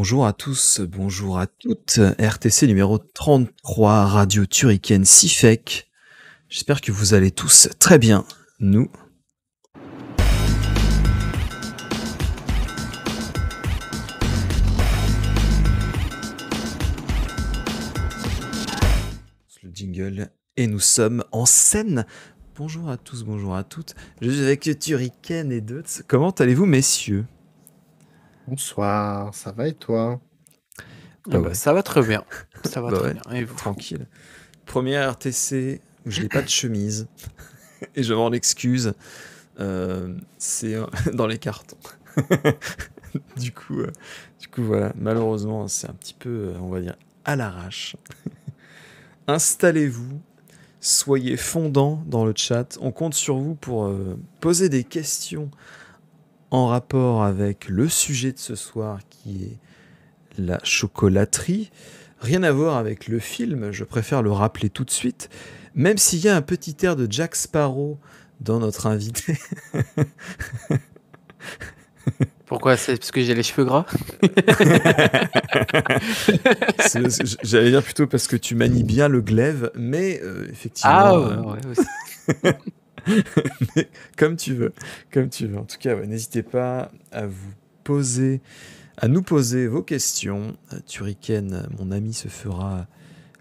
Bonjour à tous, bonjour à toutes. RTC numéro 33, Radio Turrican Sifek. J'espère que vous allez tous très bien. Nous. Le jingle. Et nous sommes en scène. Bonjour à tous, bonjour à toutes. Je suis avec Turrican et Deutz. Comment allez-vous, messieurs? Bonsoir, ça va et toi? Bah ouais. Ça va très bien. Ça va Bah très ouais, bien. Et vous? tranquille. Première RTC où je n'ai pas de chemise. Et je m'en excuse. C'est dans les cartons. du coup, voilà. Malheureusement, c'est un petit peu, on va dire, à l'arrache. Installez-vous. Soyez fondants dans le chat. On compte sur vous pour poser des questions en rapport avec le sujet de ce soir qui est la chocolaterie. Rien à voir avec le film, je préfère le rappeler tout de suite. Même s'il y a un petit air de Jack Sparrow dans notre invité. Pourquoi? C'est parce que j'ai les cheveux gras? J'allais dire plutôt parce que tu manies bien le glaive, mais effectivement... Ah ouais, aussi. mais comme tu veux, comme tu veux. En tout cas, ouais, n'hésitez pas à nous poser vos questions. Turrican, mon ami, se fera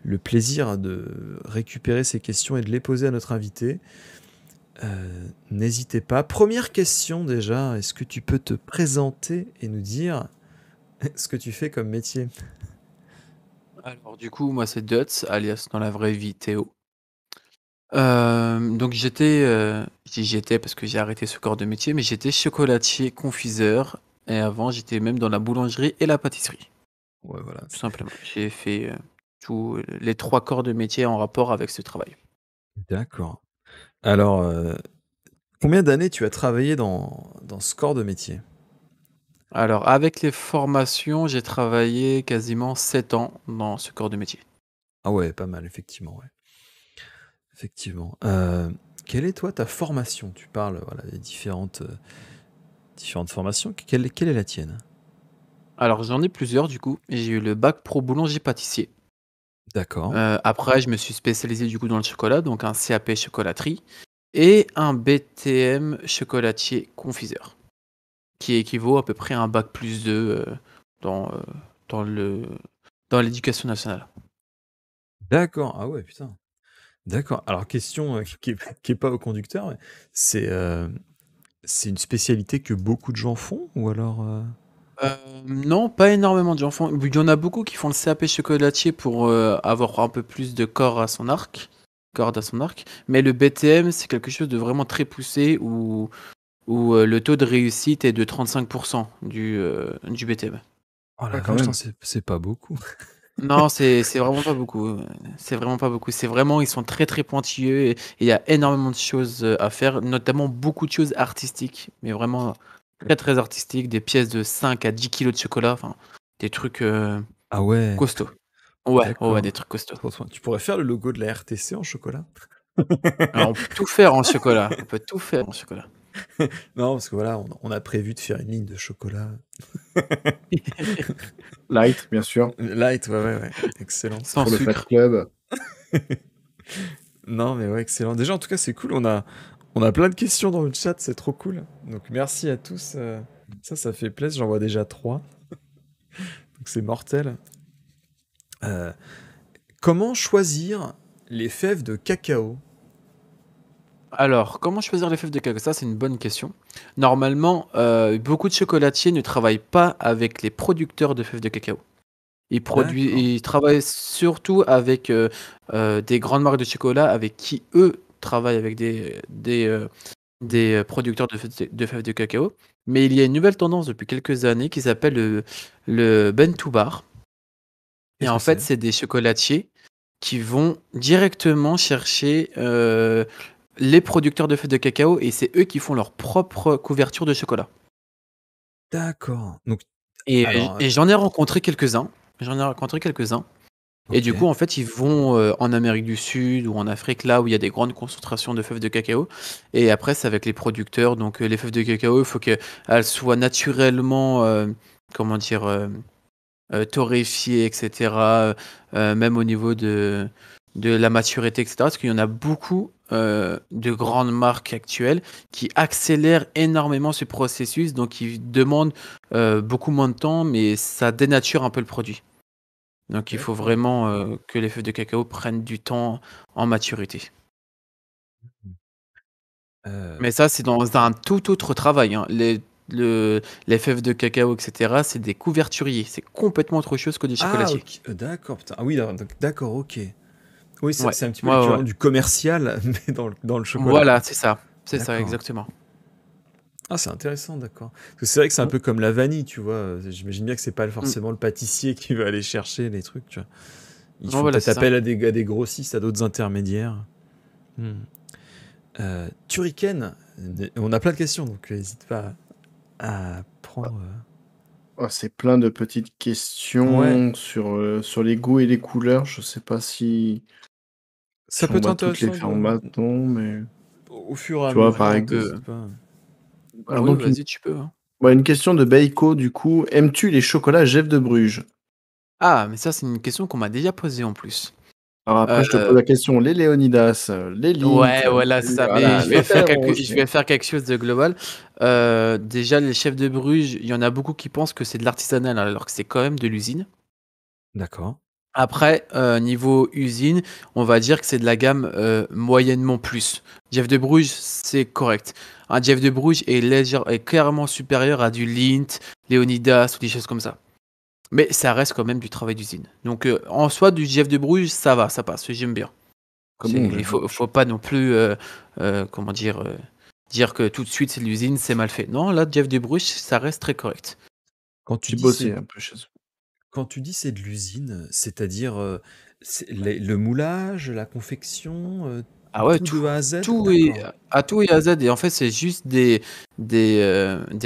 le plaisir de récupérer ces questions et de les poser à notre invité. N'hésitez pas. Première question déjà, est-ce que tu peux te présenter et nous dire ce que tu fais comme métier? Alors du coup, moi c'est Duts, alias dans la vraie vie Théo. Donc j'étais parce que j'ai arrêté ce corps de métier, mais j'étais chocolatier, confiseur, et avant j'étais même dans la boulangerie et la pâtisserie. Ouais, voilà. Tout simplement. J'ai fait tous les 3 corps de métier en rapport avec ce travail. D'accord. Alors, combien d'années tu as travaillé dans ce corps de métier? Alors avec les formations, j'ai travaillé quasiment 7 ans dans ce corps de métier. Ah ouais, pas mal, effectivement, ouais. Effectivement. Quelle est, toi, ta formation? Tu parles, voilà, des différentes formations. Quelle est la tienne? Alors j'en ai plusieurs du coup. J'ai eu le bac pro boulanger-pâtissier. D'accord. Après je me suis spécialisé du coup dans le chocolat, donc un CAP chocolaterie et un BTM chocolatier confiseur, qui équivaut à peu près à un bac plus 2 dans, dans l'éducation nationale. D'accord. Ah ouais, putain. D'accord. Alors, question qui est pas au conducteur, mais c'est une spécialité que beaucoup de gens font ou alors Non, pas énormément de gens font. Il y en a beaucoup qui font le CAP chocolatier pour avoir un peu plus de corde à son arc. Mais le BTM, c'est quelque chose de vraiment très poussé où le taux de réussite est de 35% du BTM. Oh la quand vache, même. putain, c'est pas beaucoup. Non, c'est vraiment pas beaucoup. C'est vraiment pas beaucoup. C'est vraiment, ils sont très très pointilleux et il y a énormément de choses à faire, notamment beaucoup de choses artistiques, mais vraiment très très artistiques, des pièces de 5 à 10 kilos de chocolat, enfin des trucs Ah ouais, costauds. Ouais, d'accord. des trucs costauds. Tu pourrais faire le logo de la RTC en chocolat? Alors, on peut tout faire en chocolat. On peut tout faire en chocolat. Non, parce que voilà, on a prévu de faire une ligne de chocolat. Light, bien sûr, Light, ouais. Excellent. Sans pour le Fat sucre. Club. Non, mais ouais, excellent. Déjà, en tout cas, c'est cool. On a plein de questions dans le chat, c'est trop cool. Donc, merci à tous. Ça fait plaisir. J'en vois déjà 3. Donc, c'est mortel. Comment choisir les fèves de cacao? Alors, comment choisir les fèves de cacao? Ça, c'est une bonne question. Normalement, beaucoup de chocolatiers ne travaillent pas avec les producteurs de fèves de cacao. D'accord. Ils travaillent surtout avec des grandes marques de chocolat avec qui eux travaillent avec des producteurs de fèves de cacao. Mais il y a une nouvelle tendance depuis quelques années qui s'appelle le Ben to Bar. Et Qu'est-ce en que fait, c'est? c'est des chocolatiers qui vont directement chercher les producteurs de fèves de cacao et c'est eux qui font leur propre couverture de chocolat. D'accord. Donc, Et, alors, et j'en ai rencontré quelques-uns. Et ok. du coup, en fait, ils vont en Amérique du Sud ou en Afrique, là où il y a des grandes concentrations de fèves de cacao. Et après, c'est avec les producteurs. Donc, les fèves de cacao, il faut qu'elles soient naturellement, comment dire, torréfié, etc. Même au niveau de la maturité, etc. Parce qu'il y en a beaucoup de grandes marques actuelles qui accélèrent énormément ce processus, donc ils demandent beaucoup moins de temps, mais ça dénature un peu le produit. Donc il faut D'accord. vraiment que les fèves de cacao prennent du temps en maturité. Euh, Mais ça, c'est dans un tout autre travail, hein. Les fèves de cacao, etc., c'est des couverturiers. C'est complètement autre chose que des Ah, chocolatiers. ok. D'accord, putain. Ah oui, d'accord, ok. Oui, Ouais, c'est un petit peu ouais, ouais, l'équivalent ouais. du commercial, mais dans le chocolat, Voilà, quoi. c'est ça. C'est ça, D'accord. exactement. Ah, c'est intéressant, d'accord. Parce que c'est vrai que c'est un Mm, peu comme la vanille, tu vois. J'imagine bien que c'est pas mm. forcément le pâtissier qui va aller chercher les trucs, tu vois. Ils Ouais, font voilà, peut-être c'est ça. appel à des grossistes, à d'autres intermédiaires. Hmm. Turrican, on a plein de questions, donc n'hésite pas à prendre. Oh, c'est plein de petites Ouais, questions sur les goûts et les couleurs. Je sais pas ça si peut on être va toutes les intéressant faire maintenant, mais au fur et à tu vois, mesure, par hein, exemple. n'hésite pas. Bah oui, Donc, vas-y, tu peux, hein. une question de Beiko, du coup. Aimes-tu les chocolats Jeff de Bruges? Ah, mais ça, c'est une question qu'on m'a déjà posée en plus. Alors après, je te pose Euh, la question, les Léonidas, les Lindt, ouais, voilà, c'est ça. Mais voilà, les Ferrero je vais faire quelque chose de global. Déjà, les chefs de Bruges, il y en a beaucoup qui pensent que c'est de l'artisanal, alors que c'est quand même de l'usine. D'accord. Après, niveau usine, on va dire que c'est de la gamme moyennement plus. Jeff de Bruges, c'est correct. Un Jeff de Bruges est clairement supérieur à du Lindt, Léonidas ou des choses comme ça. Mais ça reste quand même du travail d'usine. Donc en soi, du Jeff de Bruges, ça va, ça passe, j'aime bien. Très bon, Il Jeff de faut Bruges. pas non plus, comment dire que tout de suite c'est de l'usine, c'est mal fait. Non, là, Jeff de Bruges, ça reste très correct. Quand tu J'ai dis c'est bossé un peu chez eux. quand tu dis c'est de l'usine, c'est-à-dire c'est le moulage, la confection, Ah ouais, tout de A à Z? tout est D'accord. à tout et à Z. Et en fait, c'est juste des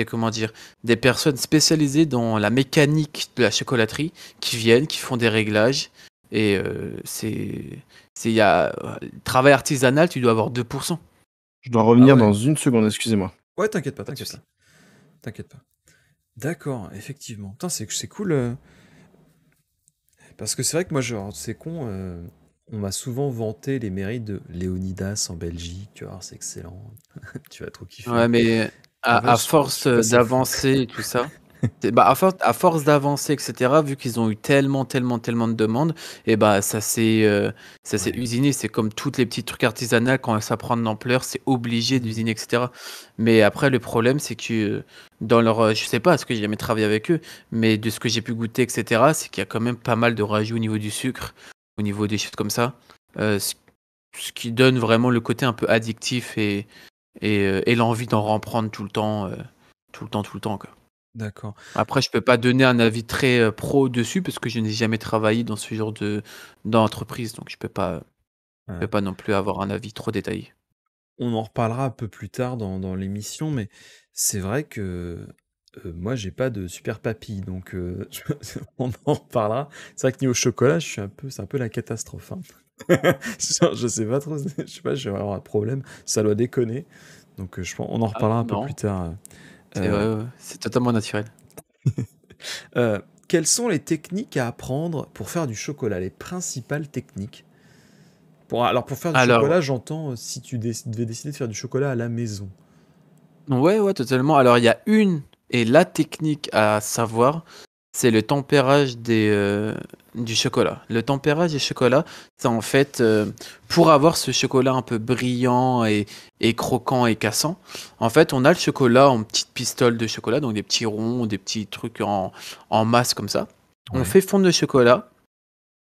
comment dire, des personnes spécialisées dans la mécanique de la chocolaterie qui viennent, qui font des réglages. Et il y a travail artisanal, tu dois avoir 2%. Je dois Ah revenir ouais. dans une seconde, excusez-moi. Ouais, t'inquiète pas, Pas de t'inquiète souci. pas. T'inquiète pas. D'accord, effectivement. Putain, c'est cool. Parce que c'est vrai que moi, genre, c'est con. On m'a souvent vanté les mérites de Léonidas en Belgique. Tu vois, c'est excellent. Tu vas trop kiffer. Ouais, mais En fait, à je force suis passé à fond. d'avancer et tout ça, bah, à force d'avancer, etc., vu qu'ils ont eu tellement de demandes, et bah ça s'est Ouais. usiné. C'est comme toutes les petits trucs artisanaux, quand ça prend de l'ampleur, c'est obligé Hmm. d'usiner, etc. Mais après, le problème, c'est que dans leur, je sais pas, parce que j'ai jamais travaillé avec eux, mais de ce que j'ai pu goûter, etc., c'est qu'il y a quand même pas mal de rajouts au niveau du sucre, au niveau des choses comme ça, euh, ce, ce qui donne vraiment le côté un peu addictif et l'envie d'en reprendre tout le temps, quoi. D'accord. Après, je peux pas donner un avis très pro dessus parce que je n'ai jamais travaillé dans ce genre d'entreprise, donc je peux Ouais. pas non plus avoir un avis trop détaillé. On en reparlera un peu plus tard dans l'émission, mais c'est vrai que moi, j'ai pas de super papy, donc on en reparlera. C'est vrai que niveau chocolat, c'est un peu la catastrophe, hein. Genre, je sais pas trop, je sais pas, je vais avoir un problème, ça doit déconner. Donc on en Ah reparlera un peu plus non, tard. c'est Euh, ouais, ouais, c'est totalement naturel. quelles sont les techniques à apprendre pour faire du chocolat? Les principales techniques. Alors pour faire du Alors, chocolat, j'entends si tu devais décider de faire du chocolat à la maison. ouais, ouais, totalement. Alors, il y a une et la technique à savoir, c'est le tempérage du chocolat. Le tempérage du chocolat, c'est en fait pour avoir ce chocolat un peu brillant et croquant et cassant. En fait, on a le chocolat en petites pistoles de chocolat, donc des petits ronds, des petits trucs en masse comme ça. On Ouais. fait fondre le chocolat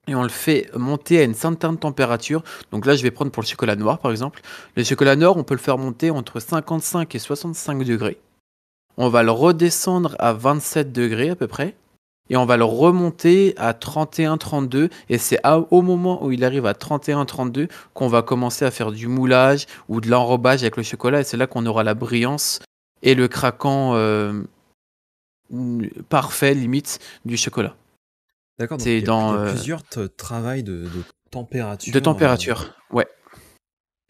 et on le fait monter à une certaine température. Donc là, je vais prendre pour le chocolat noir, par exemple. Le chocolat noir, on peut le faire monter entre 55 et 65 degrés. On va le redescendre à 27 degrés à peu près. Et on va le remonter à 31-32. Et c'est au moment où il arrive à 31-32 qu'on va commencer à faire du moulage ou de l'enrobage avec le chocolat. Et c'est là qu'on aura la brillance et le craquant parfait, limite, du chocolat. D'accord, donc C'est il y a dans plusieurs travails de de température. température. Ouais.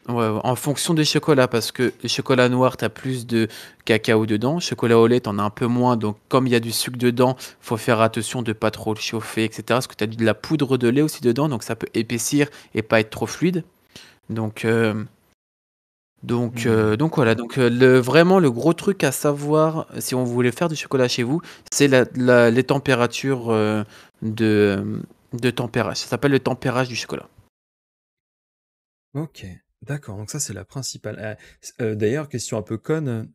Ouais, en fonction des chocolats, parce que le chocolat noir, tu as plus de cacao dedans. Chocolat au lait, tu en as un peu moins. Donc, comme il y a du sucre dedans, faut faire attention de pas trop le chauffer, etc. Parce que tu as de la poudre de lait aussi dedans, donc ça peut épaissir et pas être trop fluide. Donc, donc voilà. Donc, vraiment, le gros truc à savoir, si on voulait faire du chocolat chez vous, c'est les températures de tempérage. Ça s'appelle le tempérage du chocolat. Ok, d'accord, donc ça c'est la principale. D'ailleurs, question un peu conne,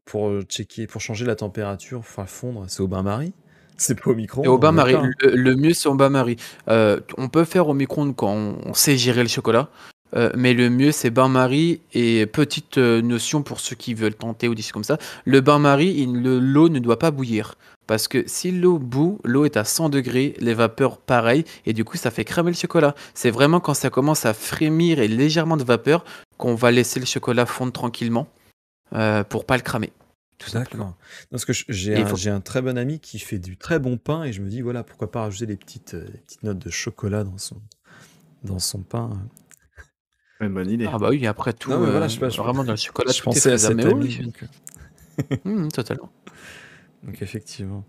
pour checker, pour changer la température, enfin fondre, c'est au bain-marie? C'est pas au Et au micro-ondes, on est bain-marie, d'accord, hein? le mieux c'est au bain-marie. On peut faire au micro-ondes quand on sait gérer le chocolat, mais le mieux c'est bain-marie. Et petite notion pour ceux qui veulent tenter ou des choses comme ça, le bain-marie, l'eau ne doit pas bouillir. Parce que si l'eau bout, l'eau est à 100 degrés, les vapeurs pareil, et du coup ça fait cramer le chocolat. C'est vraiment quand ça commence à frémir et légèrement de vapeur qu'on va laisser le chocolat fondre tranquillement pour pas le cramer, tout simplement. D'accord. Parce que j'ai Et il faut un très bon ami qui fait du très bon pain et je me dis, voilà, pourquoi pas rajouter des petites notes de chocolat dans son pain. Ouais, bonne idée. Ah bah oui, après Non, tout, mais voilà, je sais pas, vraiment dans le chocolat, je tout est pensais à faisable. cet Mais oui, ami, donc, totalement. donc effectivement.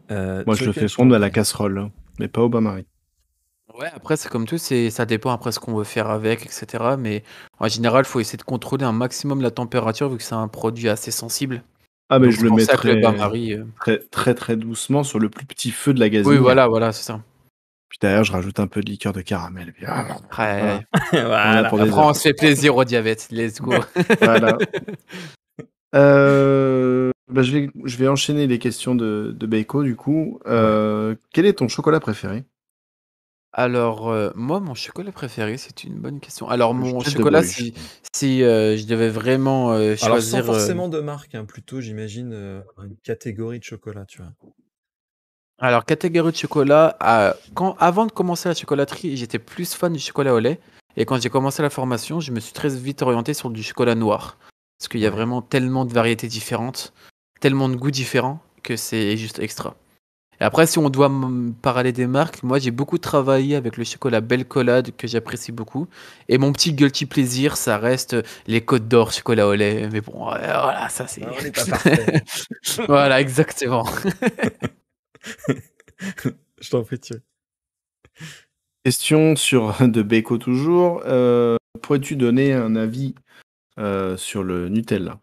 Moi, je le Chucken, fais je t'en fondre à la prie. casserole, hein, mais pas au bain-marie. Ouais, après c'est comme tout, ça dépend après ce qu'on veut faire avec, etc. Mais en général, il faut essayer de contrôler un maximum la température vu que c'est un produit assez sensible. Ah, mais Donc je c'est le pour ça que le mettrai bain-marie. très, très, très doucement sur le plus petit feu de la Oui, gazinière. voilà, c'est ça. Puis derrière, je rajoute un peu de liqueur de caramel. Puis, voilà, Ouais. on a Voilà. pour des Après, on heures. se fait plaisir au diabète. Let's go. Voilà. Bah, je vais enchaîner les questions de Beiko, du coup. Ouais. Quel est ton chocolat préféré? Alors, moi, mon chocolat préféré, c'est une bonne question. Alors, Je mon jette de chocolat, Bruges. si je devais vraiment Alors, sans choisir. forcément de marque, hein, plutôt, j'imagine, une catégorie de chocolat, tu vois. Alors, catégorie de chocolat, avant de commencer la chocolaterie, j'étais plus fan du chocolat au lait. Et quand j'ai commencé la formation, je me suis très vite orienté sur du chocolat noir. Parce qu'il y a Ouais. vraiment tellement de variétés différentes, tellement de goûts différents, que c'est juste extra. Et après, si on doit parler des marques, moi j'ai beaucoup travaillé avec le chocolat Belcolade, que j'apprécie beaucoup. Et mon petit guilty plaisir, ça reste les Côtes d'Or chocolat au lait. Mais bon, voilà, ça c'est. Ah, on n'est pas parfait. Voilà, exactement. Je t'en prie, Thierry. Question de Beiko toujours. Pourrais-tu donner un avis sur le Nutella?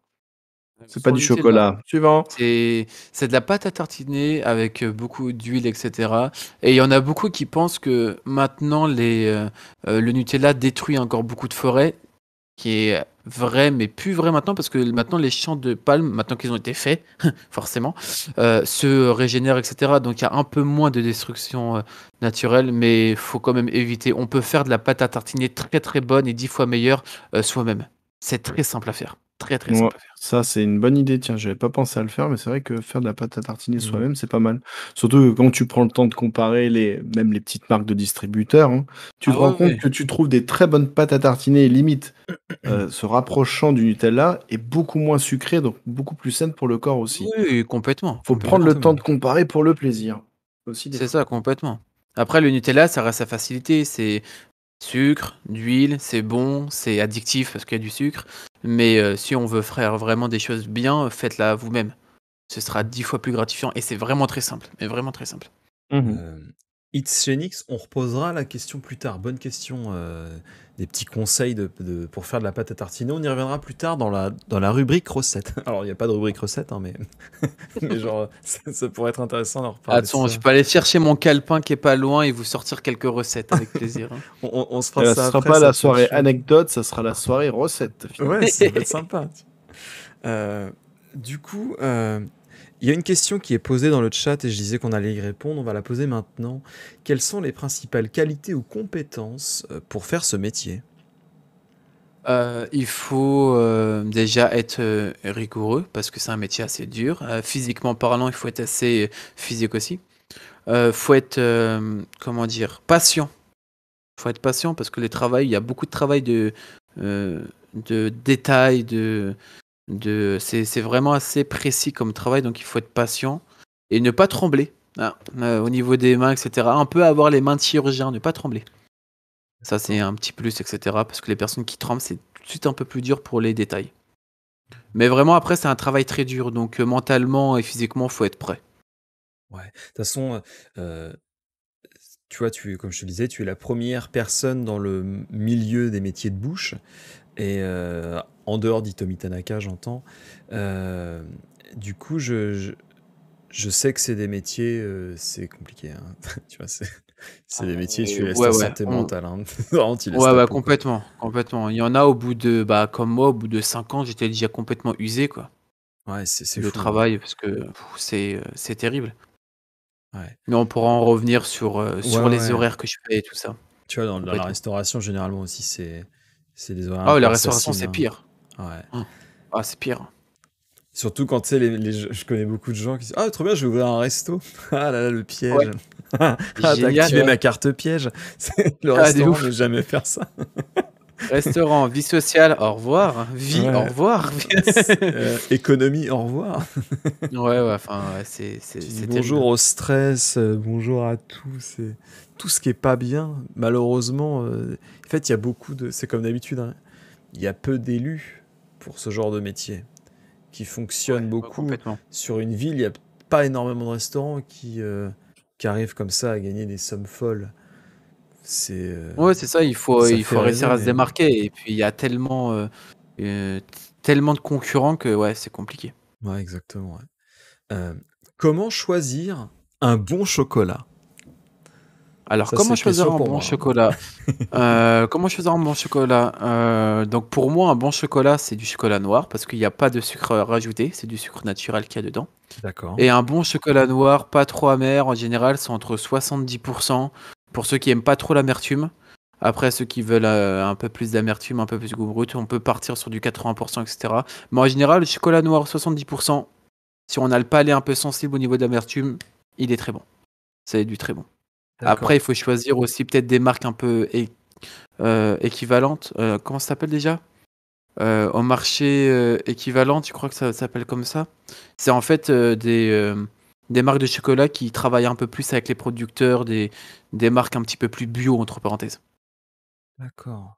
C'est pas Sur du le Nutella. chocolat. Suivant. C'est de la pâte à tartiner avec beaucoup d'huile, etc. Et il y en a beaucoup qui pensent que maintenant le Nutella détruit encore beaucoup de forêts, qui est vrai, mais plus vrai maintenant, parce que maintenant les champs de palme, maintenant qu'ils ont été faits, forcément, se régénèrent, etc. Donc il y a un peu moins de destruction naturelle, mais il faut quand même éviter. On peut faire de la pâte à tartiner très très bonne et 10 fois meilleure soi-même. C'est très simple à faire. Très très Ouais, simple à faire. ça, c'est une bonne idée. Tiens, j'avais pas pensé à le faire, mais c'est vrai que faire de la pâte à tartiner Mm. soi-même, c'est pas mal. Surtout que quand tu prends le temps de comparer même les petites marques de distributeurs, hein, tu te Ah rends ouais, compte ouais. que tu trouves des très bonnes pâtes à tartiner, limite se rapprochant du Nutella, et beaucoup moins sucrées, donc beaucoup plus saines pour le corps aussi. Oui, complètement, Faut prendre complètement. le temps Exactement. de comparer pour le plaisir. Aussi des C'est fois. ça, complètement. Après, le Nutella, ça reste à facilité. C'est sucre, d'huile, c'est bon, c'est addictif parce qu'il y a du sucre. Mais si on veut faire vraiment des choses bien, faites-la vous-même. Ce sera 10 fois plus gratifiant et c'est vraiment très simple. Mais vraiment très simple. Mhm. It's Chenix, on reposera la question plus tard. Bonne question. Des petits conseils pour faire de la pâte à tartiner. On y reviendra plus tard dans la rubrique recette. Alors, il n'y a pas de rubrique recette, hein, mais, mais genre, ça pourrait être intéressant d'en reparler de Attends, je ça. peux aller chercher mon calepin qui est pas loin et vous sortir quelques recettes avec plaisir, hein. On se Et fera là, ce ça sera après, pas ça la peut être soirée chouette. anecdote, ça sera la soirée recette, finalement. Ouais, ça peut être sympa. Du coup, il y a une question qui est posée dans le chat et je disais qu'on allait y répondre. On va la poser maintenant. Quelles sont les principales qualités ou compétences pour faire ce métier? Il faut déjà être rigoureux parce que c'est un métier assez dur. Physiquement parlant, il faut être assez physique aussi. Faut être, comment dire, patient. Faut être patient parce que il y a beaucoup de travail de détails, c'est vraiment assez précis comme travail, donc il faut être patient et ne pas trembler, hein, au niveau des mains, etc. Un peu avoir les mains de chirurgien, ne pas trembler. Ça, c'est un petit plus, etc. Parce que les personnes qui tremblent, c'est tout de suite un peu plus dur pour les détails. Mais vraiment, après, c'est un travail très dur. Donc, mentalement et physiquement, faut être prêt. Ouais. De toute façon, tu vois, comme je te disais, tu es la première personne dans le milieu des métiers de bouche. Et en dehors d'Hitomi Tanaka, j'entends. Euh, du coup, je sais que c'est des métiers, c'est compliqué. Hein. Tu vois, c'est des métiers, tu laisses Ouais, ta ouais. santé mentale. Hein. Vraiment, tu laisses Ouais, ta ouais, peau, quoi. complètement, complètement. Il y en a au bout de, bah, comme moi, au bout de 5 ans, j'étais déjà complètement usé, quoi, Ouais, c'est de fou. Hein. travail, parce que c'est terrible. Ouais. Mais on pourra en revenir Ouais, sur les ouais. horaires que je fais et tout ça, Tu vois, dans la complètement. restauration, généralement aussi, c'est des horaires un Ah, peu la restauration, assassines. c'est Hein. pire. Ouais. Oh. Ah, c'est pire. Surtout quand, tu sais, je connais beaucoup de gens qui disent « Ah, trop bien, je vais ouvrir un resto. » Ah là là, le piège. Ouais, Ah, t'as génial, activé ouais. ma carte piège. Le Ah, de restaurant ne ouf. jamais faire ça. Restaurant, vie sociale, au revoir. Vie, au Ouais. revoir. Économie, au revoir. Ouais, ouais, enfin, ouais, Tu dis c'est bonjour terrible. au stress, bonjour à tout. C'est tout ce qui est pas bien. Malheureusement, en fait, il y a beaucoup de. C'est comme d'habitude. Hein, il y a peu d'élus pour ce genre de métier qui Ouais, fonctionnent ouais, beaucoup. complètement. Sur une ville, il n'y a pas énormément de restaurants qui arrivent comme ça à gagner des sommes folles. C'est, Ouais, c'est ça, ça il fait faut réussir rêver, à se mais démarquer. Et puis, il y a euh, tellement de concurrents que, ouais, c'est compliqué. ouais, exactement. Ouais. Euh, comment choisir un bon chocolat? Alors, Ça, comment c'est choisir question un pour bon moi. chocolat? Comment choisir un bon chocolat? Donc, pour moi, un bon chocolat, c'est du chocolat noir parce qu'il n'y a pas de sucre rajouté, c'est du sucre naturel qu'il y a dedans. D'accord. Et un bon chocolat noir, pas trop amer, en général, c'est entre 70%. Pour ceux qui aiment pas trop l'amertume. Après, ceux qui veulent un peu plus d'amertume, un peu plus de goût brut, on peut partir sur du 80%, etc. Mais en général, le chocolat noir, 70%. Si on a le palais un peu sensible au niveau de l'amertume, il est très bon. C'est du très bon. Après, D'accord. il faut choisir aussi peut-être des marques un peu équivalentes. Comment ça s'appelle déjà? Au marché équivalent, tu crois que ça s'appelle comme ça? C'est en fait des marques de chocolat qui travaillent un peu plus avec les producteurs, des marques un petit peu plus bio, entre parenthèses. D'accord.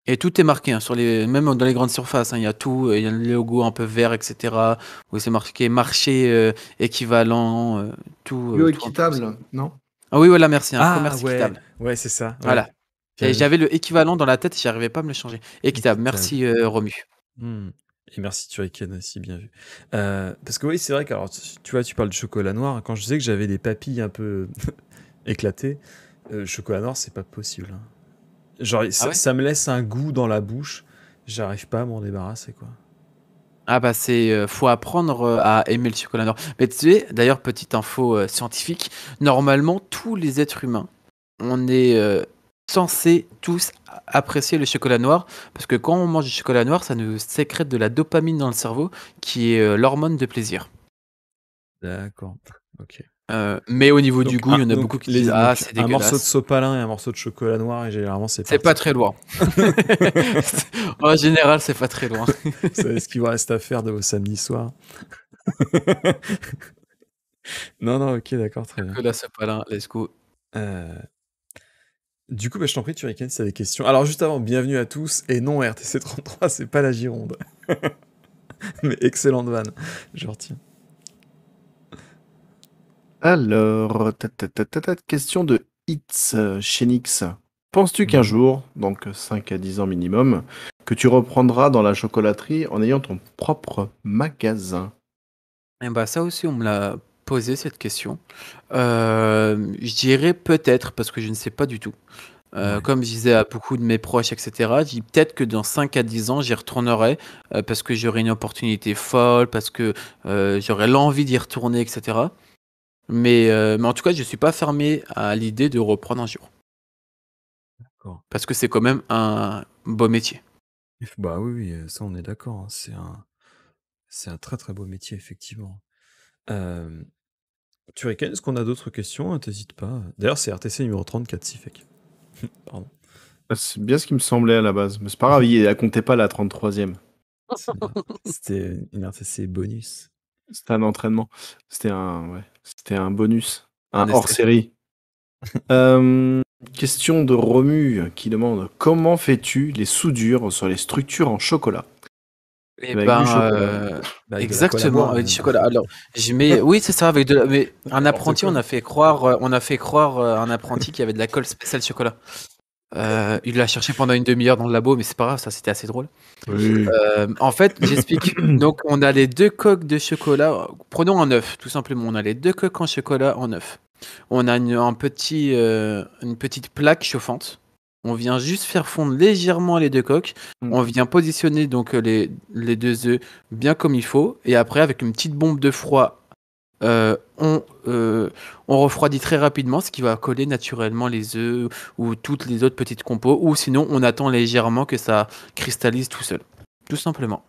Et tout est marqué, hein, même dans les grandes surfaces, hein, il y a tout, il y a le logo un peu vert, etc. Où c'est marqué marché équivalent, tout un peu comme ça. Bioéquitable, non? Ah oui, voilà, merci, un Ah commerce ouais, équitable. ouais, c'est ça. Ouais. Voilà. Et J'avais vu. j'avais le équivalent dans la tête, j'y arrivais pas à me le changer. Équitable, Équitable. merci Romu. Hmm. Et merci Turrican aussi, bien vu. Parce que oui, c'est vrai que alors, tu vois, tu parles de chocolat noir. Quand je disais que j'avais des papilles un peu éclatées, chocolat noir, c'est pas possible. Hein. Genre, Ah ça, ouais? ça me laisse un goût dans la bouche. J'arrive pas à m'en débarrasser, quoi. Ah bah faut apprendre à aimer le chocolat noir. Mais tu sais, d'ailleurs, petite info scientifique, normalement, tous les êtres humains, on est censés tous apprécier le chocolat noir, parce que quand on mange du chocolat noir, ça nous sécrète de la dopamine dans le cerveau, qui est l'hormone de plaisir. D'accord. Ok. Mais au niveau du goût, il y en a beaucoup qui disent, ah, Donc c'est un morceau de dégueulasse. sopalin et un morceau de chocolat noir, et généralement, c'est C'est pas parti, très quoi. loin. En général, c'est pas très loin. C'est ce qu'il vous reste à faire de vos samedis soirs. Non, non, ok, d'accord, très bien. Chocolat sopalin, let's go. Euh, Du coup, bah, je t'en prie, Turrican, si t'as des questions. Alors, juste avant, bienvenue à tous. Et non, RTC 33, c'est pas la Gironde. Mais excellente vanne. Je retiens. Alors, question de Hits Chenix. Penses-tu qu'un Mhm. jour, donc 5 à 10 ans minimum, que tu reprendras dans la chocolaterie en ayant ton propre magasin? Et bah ça aussi, on me l'a posé cette question. Je dirais peut-être, parce que je ne sais pas du tout. Ouais. Comme je disais à beaucoup de mes proches, etc., je dis peut-être que dans 5 à 10 ans, j'y retournerai parce que j'aurai une opportunité folle, parce que j'aurai l'envie d'y retourner, etc. Mais en tout cas, je ne suis pas fermé à l'idée de reprendre un jour. D'accord. Parce que c'est quand même un beau métier. Bah oui, oui, ça, on est d'accord. Hein. C'est un très très beau métier, effectivement. Euh, Turrican, est-ce qu'on a d'autres questions? T'hésites pas. D'ailleurs, c'est RTC numéro 34, Sifek. Pardon. Ah, c'est bien ce qui me semblait à la base, mais c'est pas grave, elle comptait pas la 33e. C'était une RTC bonus. C'était un entraînement. C'était un bonus. Un Un essai. hors-série. Question de Romu qui demande comment fais-tu les soudures sur les structures en chocolat? Et Avec du chocolat. Avec de la colle à exactement, bois, avec du chocolat. Alors, oui, c'est ça, mais un N'importe apprenti, quoi. on a fait croire à un apprenti qui avait de la colle spéciale chocolat. Il l'a cherché pendant une demi-heure dans le labo, mais c'est pas grave, ça c'était assez drôle. Oui. En fait, j'explique. Donc, on a les 2 coques de chocolat. Prenons en œuf, tout simplement. On a les 2 coques en chocolat en œuf. On a une petite plaque chauffante. On vient juste faire fondre légèrement les 2 coques. On vient positionner donc les 2 œufs bien comme il faut. Et après, avec une petite bombe de froid, on refroidit très rapidement, ce qui va coller naturellement les œufs ou toutes les autres petites compos. Ou sinon, on attend légèrement que ça cristallise tout seul. Tout simplement.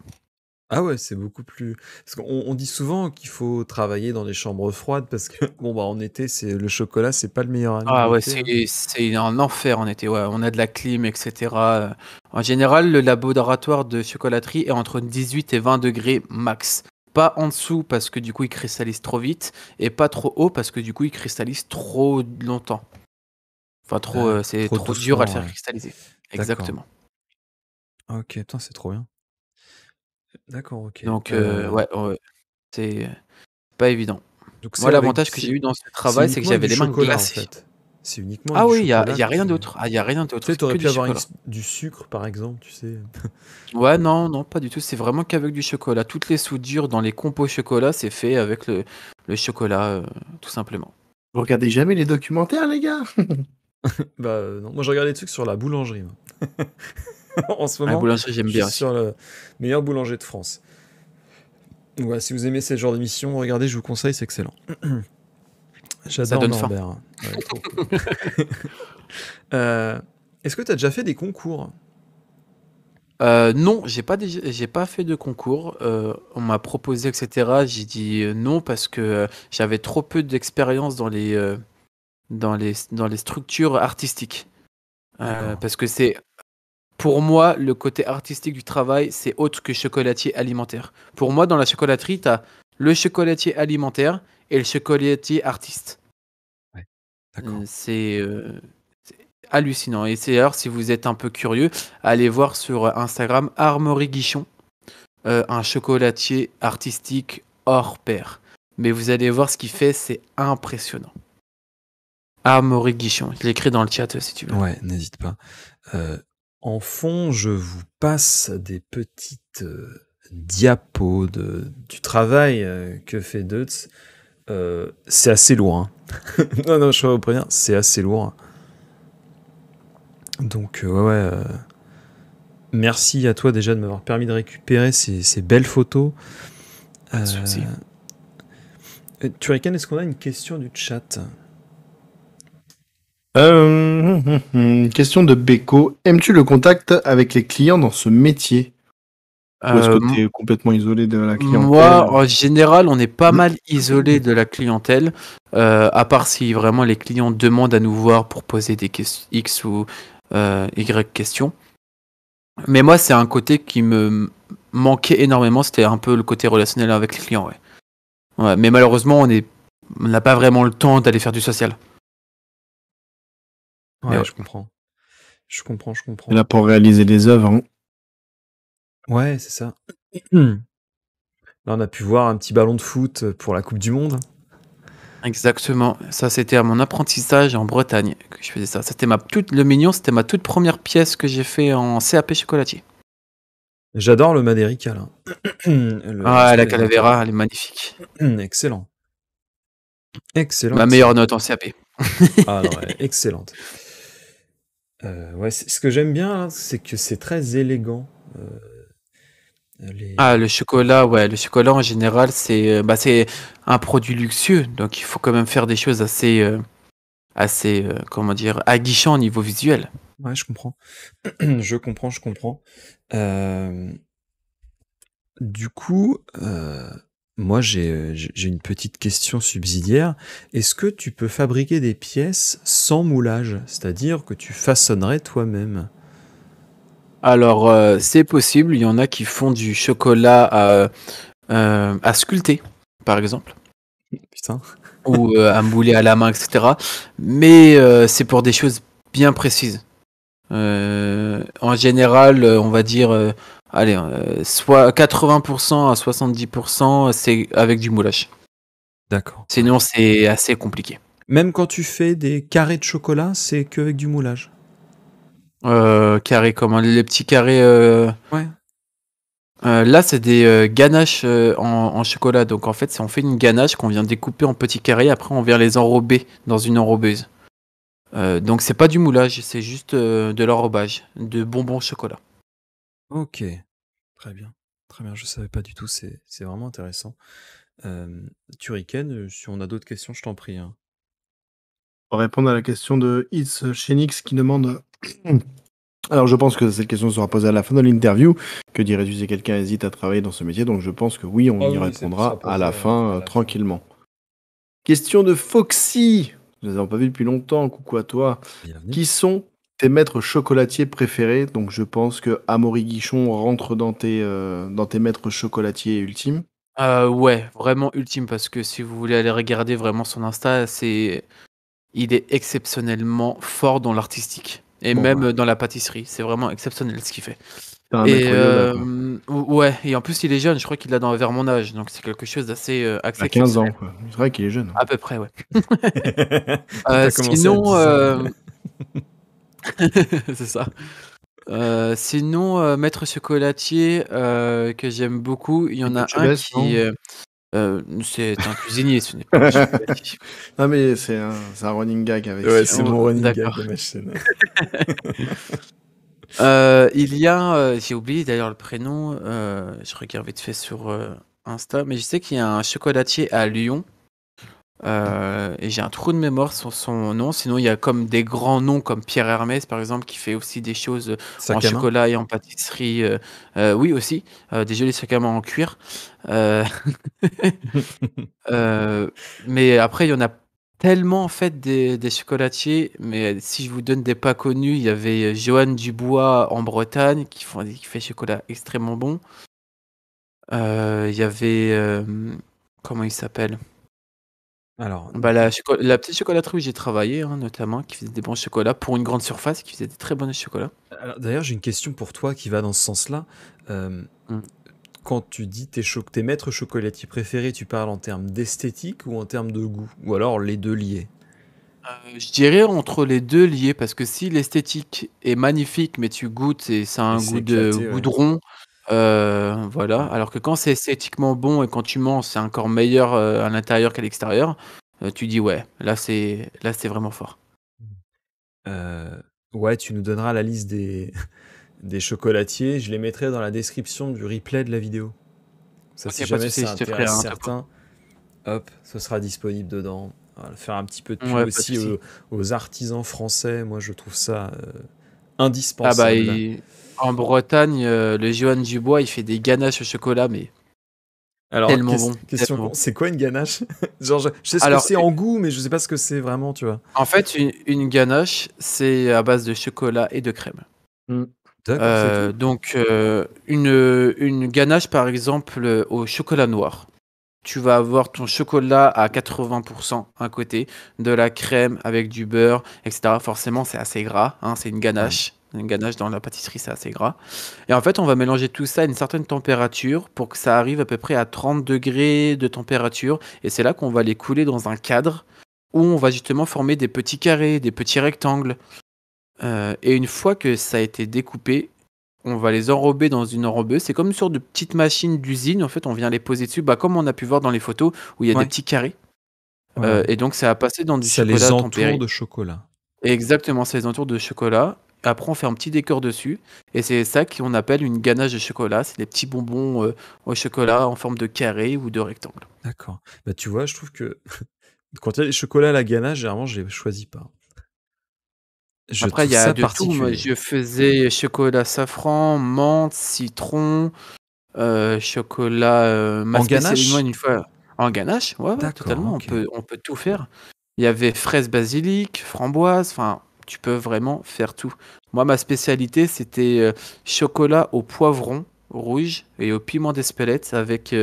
Ah ouais, c'est beaucoup plus. Parce qu'on dit souvent qu'il faut travailler dans des chambres froides parce que, bon, bah, en été, le chocolat, c'est pas le meilleur ami de Ah ouais, l'été, hein. c'est un enfer en été, ouais. On a de la clim, etc. En général, le laboratoire de chocolaterie est entre 18 et 20 degrés max. Pas en dessous parce que du coup il cristallise trop vite et pas trop haut parce que du coup il cristallise trop longtemps. Enfin c'est trop trop dur à le doucement, faire ouais. cristalliser. D'accord. Exactement. Ok, putain, c'est trop bien. D'accord, ok. Donc ouais, c'est pas évident. Donc Moi c'est avec, l'avantage que j'ai eu dans ce c'est travail, c'est que uniquement avec j'avais du les mains chocolat en glacées. fait. C'est uniquement avec Ah du oui, il y chocolat a que rien tu. d'autre. Ah, il y a rien Tu d'autre, sais, t'aurais que pu du avoir chocolat. du sucre par exemple, tu sais. Ouais, non, pas du tout. C'est vraiment qu'avec du chocolat. Toutes les soudures dans les compos chocolat, c'est fait avec le chocolat, tout simplement. Vous regardez jamais les documentaires, les gars? Bah non, moi je regarde des trucs sur la boulangerie, moi. En ce La moment, boulangerie, j'aime je suis bien aussi. sur le meilleur boulanger de France. Ouais, si vous aimez ce genre d'émission, regardez, je vous conseille, c'est excellent. Ça J'adore donne faim. Norbert. Ouais, trop cool. Est-ce que tu as déjà fait des concours? Non, j'ai pas fait de concours. On m'a proposé, etc. J'ai dit non parce que j'avais trop peu d'expérience dans les structures artistiques. D'accord. Parce que pour moi, le côté artistique du travail, c'est autre que chocolatier alimentaire. Pour moi, dans la chocolaterie, tu as le chocolatier alimentaire et le chocolatier artiste. Ouais, d'accord. C'est hallucinant. Et c'est d'ailleurs, si vous êtes un peu curieux, allez voir sur Instagram Armory Guichon, un chocolatier artistique hors pair. Mais vous allez voir ce qu'il fait, c'est impressionnant. Armory Guichon, je l'écris dans le chat si tu veux. Ouais, n'hésite pas. En fond, je vous passe des petites diapos du travail que fait Deutz. C'est assez lourd, hein. Non, je vous préviens, c'est assez lourd. Donc, ouais. Merci à toi déjà de m'avoir permis de récupérer ces belles photos. Pas de souci. Turrican, est-ce qu'on a une question du chat? Question de Beko. Aimes-tu le contact avec les clients dans ce métier? Ou est-ce que tu es complètement isolé de la clientèle? Moi, en général, on est pas mal isolé de la clientèle, à part si vraiment les clients demandent à nous voir pour poser des X ou Y questions. Mais moi, c'est un côté qui me manquait énormément, c'était un peu le côté relationnel avec les clients, ouais. Ouais, mais malheureusement, on n'a pas vraiment le temps d'aller faire du social. Ouais, ouais. je comprends. Je comprends. Et là, pour réaliser des œuvres. Hein. Ouais, c'est ça. Là, on a pu voir un petit ballon de foot pour la Coupe du Monde. Exactement. Ça, c'était à mon apprentissage en Bretagne que je faisais ça. C'était le mignon, c'était ma toute première pièce que j'ai fait en CAP chocolatier. J'adore le Madérica, là. La Calavera, elle est magnifique. Excellent. Excellent. Ma meilleure note en CAP. Ah non, ouais, excellente. Ouais, ce que j'aime bien, là, c'est que c'est très élégant. Le chocolat, ouais, le chocolat en général, c'est un produit luxueux, donc il faut quand même faire des choses assez, comment dire, aguichant au niveau visuel. Ouais, je comprends. Je comprends. Du coup, moi j'ai une petite question subsidiaire. Est-ce que tu peux fabriquer des pièces sans moulage? C'est-à-dire que tu façonnerais toi-même? Alors, c'est possible, il y en a qui font du chocolat à sculpter, par exemple. Putain. ou à mouler à la main, etc. Mais c'est pour des choses bien précises. En général, on va dire, allez, soit 80% à 70%, c'est avec du moulage. D'accord. Sinon, c'est assez compliqué. Même quand tu fais des carrés de chocolat, c'est qu'avec du moulage. Carrés, comment les petits carrés. Ouais. Là, c'est des ganaches en chocolat. Donc, en fait, on fait une ganache qu'on vient découper en petits carrés. Après, on vient les enrober dans une enrobeuse. Donc, c'est pas du moulage, c'est juste de l'enrobage de bonbons au chocolat. Ok. Très bien. Très bien. Je savais pas du tout. C'est vraiment intéressant. Turrican, si on a d'autres questions, je t'en prie. Hein. Pour répondre à la question de It's Chenix qui demande. Alors, je pense que cette question sera posée à la fin de l'interview. Que dirais-tu si quelqu'un hésite à travailler dans ce métier? Donc, je pense que oui, on y répondra à la fin, tranquillement. Question de Foxy. Nous ne les avons pas vus depuis longtemps. Coucou à toi. Bienvenue. Qui sont tes maîtres chocolatiers préférés? Donc, je pense que Amaury Guichon rentre dans tes maîtres chocolatiers ultimes. Ouais, vraiment ultime parce que si vous voulez aller regarder vraiment son Insta, il est exceptionnellement fort dans l'artistique et Bon, même bah. dans la pâtisserie. C'est vraiment exceptionnel ce qu'il fait. T'as un Et maître Yoda, quoi. ouais, et en plus il est jeune, je crois qu'il a vers mon âge, donc c'est quelque chose d'assez À 15 ans, exceptionnel. quoi. C'est vrai qu'il est jeune. À peu près, ouais. T'as commencé à 10 Sinon, ans. c'est ça. Sinon, maître chocolatier que j'aime beaucoup, il y en a un Etchebest, qui non? c'est un cuisinier, ce n'est pas un chocolatier. Non, mais c'est un running gag avec Ouais, ça. c'est mon running gag D'accord. de ma chaîne. Il y a, j'ai oublié d'ailleurs le prénom, je regarde vite fait sur Insta, mais je sais qu'il y a un chocolatier à Lyon. Et j'ai un trou de mémoire sur son nom. Sinon, il y a comme des grands noms comme Pierre Hermès, par exemple, qui fait aussi des choses en Sac à main. chocolat et en pâtisserie. Oui, aussi, des jolis sacs à main en cuir. Euh, mais après, il y en a tellement en fait des chocolatiers. Mais si je vous donne des pas connus, il y avait Johan Dubois en Bretagne qui fait chocolat extrêmement bon. Il y avait comment il s'appelle? Alors, Bah, la petite chocolaterie où j'ai travaillé, hein, notamment, qui faisait des bons chocolats pour une grande surface, qui faisait des très bons chocolats. d'ailleurs, j'ai une question pour toi qui va dans ce sens-là. Mm. Quand tu dis tes maîtres chocolatiers préférés, tu parles en termes d'esthétique ou en termes de goût? Ou alors les deux liés? Je dirais entre les deux liés, parce que si l'esthétique est magnifique, mais tu goûtes et ça a Et un c'est goût de éclaté, ouais. goudron, voilà. Ouais. Alors que quand c'est esthétiquement bon et quand tu manges, c'est encore meilleur à l'intérieur qu'à l'extérieur, tu dis ouais, là c'est vraiment fort. Ouais, tu nous donneras la liste des chocolatiers. Je les mettrai dans la description du replay de la vidéo. Ça, Ok, si pas de jamais souci, ça je te ferai intéresse un topo. certains, hop, ce sera disponible dedans. On va faire un petit peu de pub Ouais, pas de aussi souci. aux artisans français. Moi, je trouve ça Ah bah, indispensable. en Bretagne, le Johan Dubois, il fait des ganaches au chocolat, mais Alors, tellement bon, question tellement con, bon. c'est quoi une ganache? Genre, je sais ce que Alors, c'est en goût, mais je sais pas ce que c'est vraiment, tu vois. en fait, une ganache, c'est à base de chocolat et de crème. D'accord, c'est tout. Donc, une ganache, par exemple, au chocolat noir. Tu vas avoir ton chocolat à 80% à côté, de la crème avec du beurre, etc. Forcément, c'est assez gras, hein, c'est une ganache. Une ganache dans la pâtisserie, c'est assez gras. Et en fait, on va mélanger tout ça à une certaine température pour que ça arrive à peu près à 30 degrés de température. Et c'est là qu'on va les couler dans un cadre où on va justement former des petits carrés, des petits rectangles. Et une fois que ça a été découpé, on va les enrober dans une enrobeuse. C'est comme une sorte de petite machine d'usine. En fait, on vient les poser dessus, bah, comme on a pu voir dans les photos où il y a des Ouais. petits carrés. Ouais. Et donc, ça va passer dans du Ça les chocolat entoure tempéré. de chocolat. Exactement, c'est les entours de chocolat. Après, on fait un petit décor dessus. Et c'est ça qu'on appelle une ganache de chocolat. C'est des petits bonbons au chocolat en forme de carré ou de rectangle. D'accord. Bah, tu vois, je trouve que quand il y a des chocolats à la ganache, généralement, je les choisis pas. Je Après, il trouve y a ça de tout. Moi, particulier. je faisais chocolat safran, menthe, citron, chocolat. Ma En spécialité, moi, ganache? une fois, en ganache, ouais, ouais, D'accord, totalement. ok. On peut tout faire. Il y avait fraise basilic, framboise, enfin, tu peux vraiment faire tout. Moi, ma spécialité, c'était chocolat au poivron rouge et au piment d'Espelette avec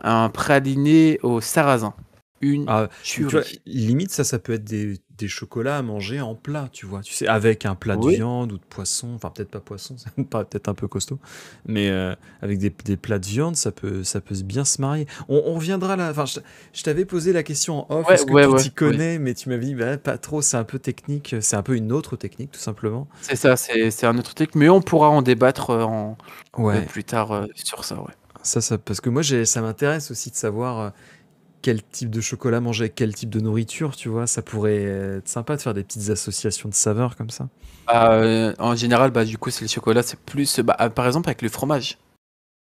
un praliné au sarrasin. une Ah, tu vois, tuerie. limite, ça peut être des chocolats à manger en plat, tu vois. Tu sais, avec un plat de Oui, viande ou de poisson. Enfin, peut-être pas poisson, ça me paraît peut-être un peu costaud. Mais avec des plats de viande, ça peut bien se marier. On reviendra là. Enfin, je t'avais posé la question en off. ouais, Est-ce que ouais, tu ouais, t'y ouais. connais? Mais tu m'avais dit, bah, pas trop, c'est un peu technique. C'est un peu une autre technique, tout simplement. C'est ça, c'est un autre truc, mais on pourra en débattre Ouais, plus tard sur ça, ouais. parce que moi, ça m'intéresse aussi de savoir quel type de chocolat manger avec quel type de nourriture, tu vois. Ça pourrait être sympa de faire des petites associations de saveurs comme ça. En général, bah, du coup, c'est le chocolat, c'est plus, bah, par exemple, avec le fromage.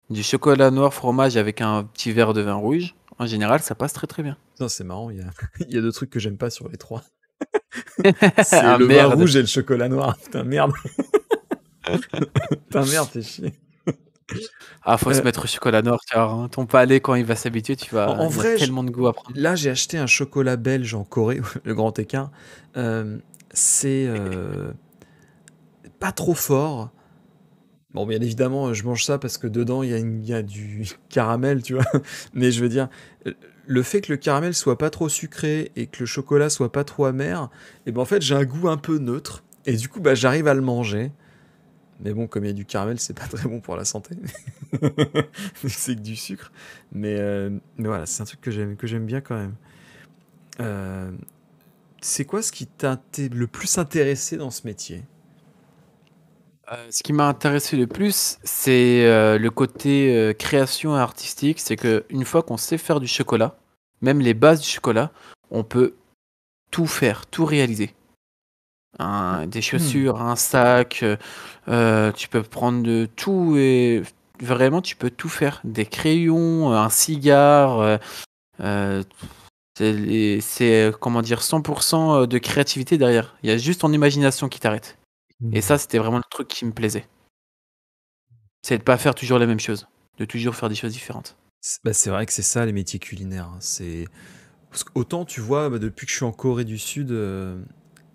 Du chocolat noir fromage avec un petit verre de vin rouge, en général, ça passe très très bien. Putain, c'est marrant, il y a deux trucs que j'aime pas sur les trois. C'est Ah le vin merde! rouge et le chocolat noir. Putain, merde. Putain, merde, fais chier. Ah, faut se Euh, mettre au chocolat noir, car hein, ton palais, quand il va s'habituer, en il y a vrai, tellement de goût à prendre. là, j'ai acheté un chocolat belge en Corée, le grand écart. Euh, c'est pas trop fort. Bon, bien évidemment, je mange ça parce que dedans, il y a du caramel, tu vois. Mais je veux dire, le fait que le caramel soit pas trop sucré et que le chocolat soit pas trop amer, et ben en fait, j'ai un goût un peu neutre. Et du coup, bah, j'arrive à le manger. Mais bon, comme il y a du caramel, c'est pas très bon pour la santé. C'est que du sucre. Mais voilà, c'est un truc que j'aime bien quand même. Euh, c'est quoi ce qui t'a le plus intéressé dans ce métier? Ce qui m'a intéressé le plus, c'est le côté création artistique. C'est que une fois qu'on sait faire du chocolat, même les bases du chocolat, on peut tout faire, tout réaliser. Des chaussures, un sac, tu peux prendre de tout et vraiment tu peux tout faire. Des crayons, un cigare, euh, comment dire 100% de créativité derrière. Il y a juste ton imagination qui t'arrête. Et ça, c'était vraiment le truc qui me plaisait. C'est de pas faire toujours la même chose, de toujours faire des choses différentes. Bah, c'est vrai que c'est ça les métiers culinaires, hein. Parce qu'autant tu vois, bah, depuis que je suis en Corée du Sud,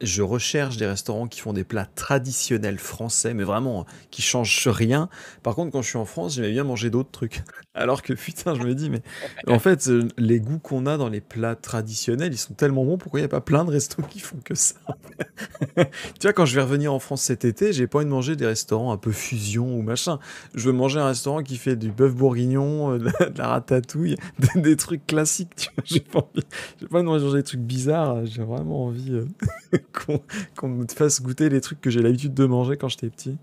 je recherche des restaurants qui font des plats traditionnels français, mais vraiment qui changent rien. Par contre, quand je suis en France, j'aimais bien manger d'autres trucs. Alors que putain, je me dis, mais en fait, les goûts qu'on a dans les plats traditionnels, ils sont tellement bons, pourquoi il n'y a pas plein de restos qui font que ça? Tu vois, quand je vais revenir en France cet été, j'ai pas envie de manger des restaurants un peu fusion ou machin. Je veux manger un restaurant qui fait du bœuf bourguignon, de la ratatouille, des trucs classiques, tu vois. J'ai pas envie de manger des trucs bizarres. J'ai vraiment envie qu'on qu'on me fasse goûter les trucs que j'ai l'habitude de manger quand j'étais petit.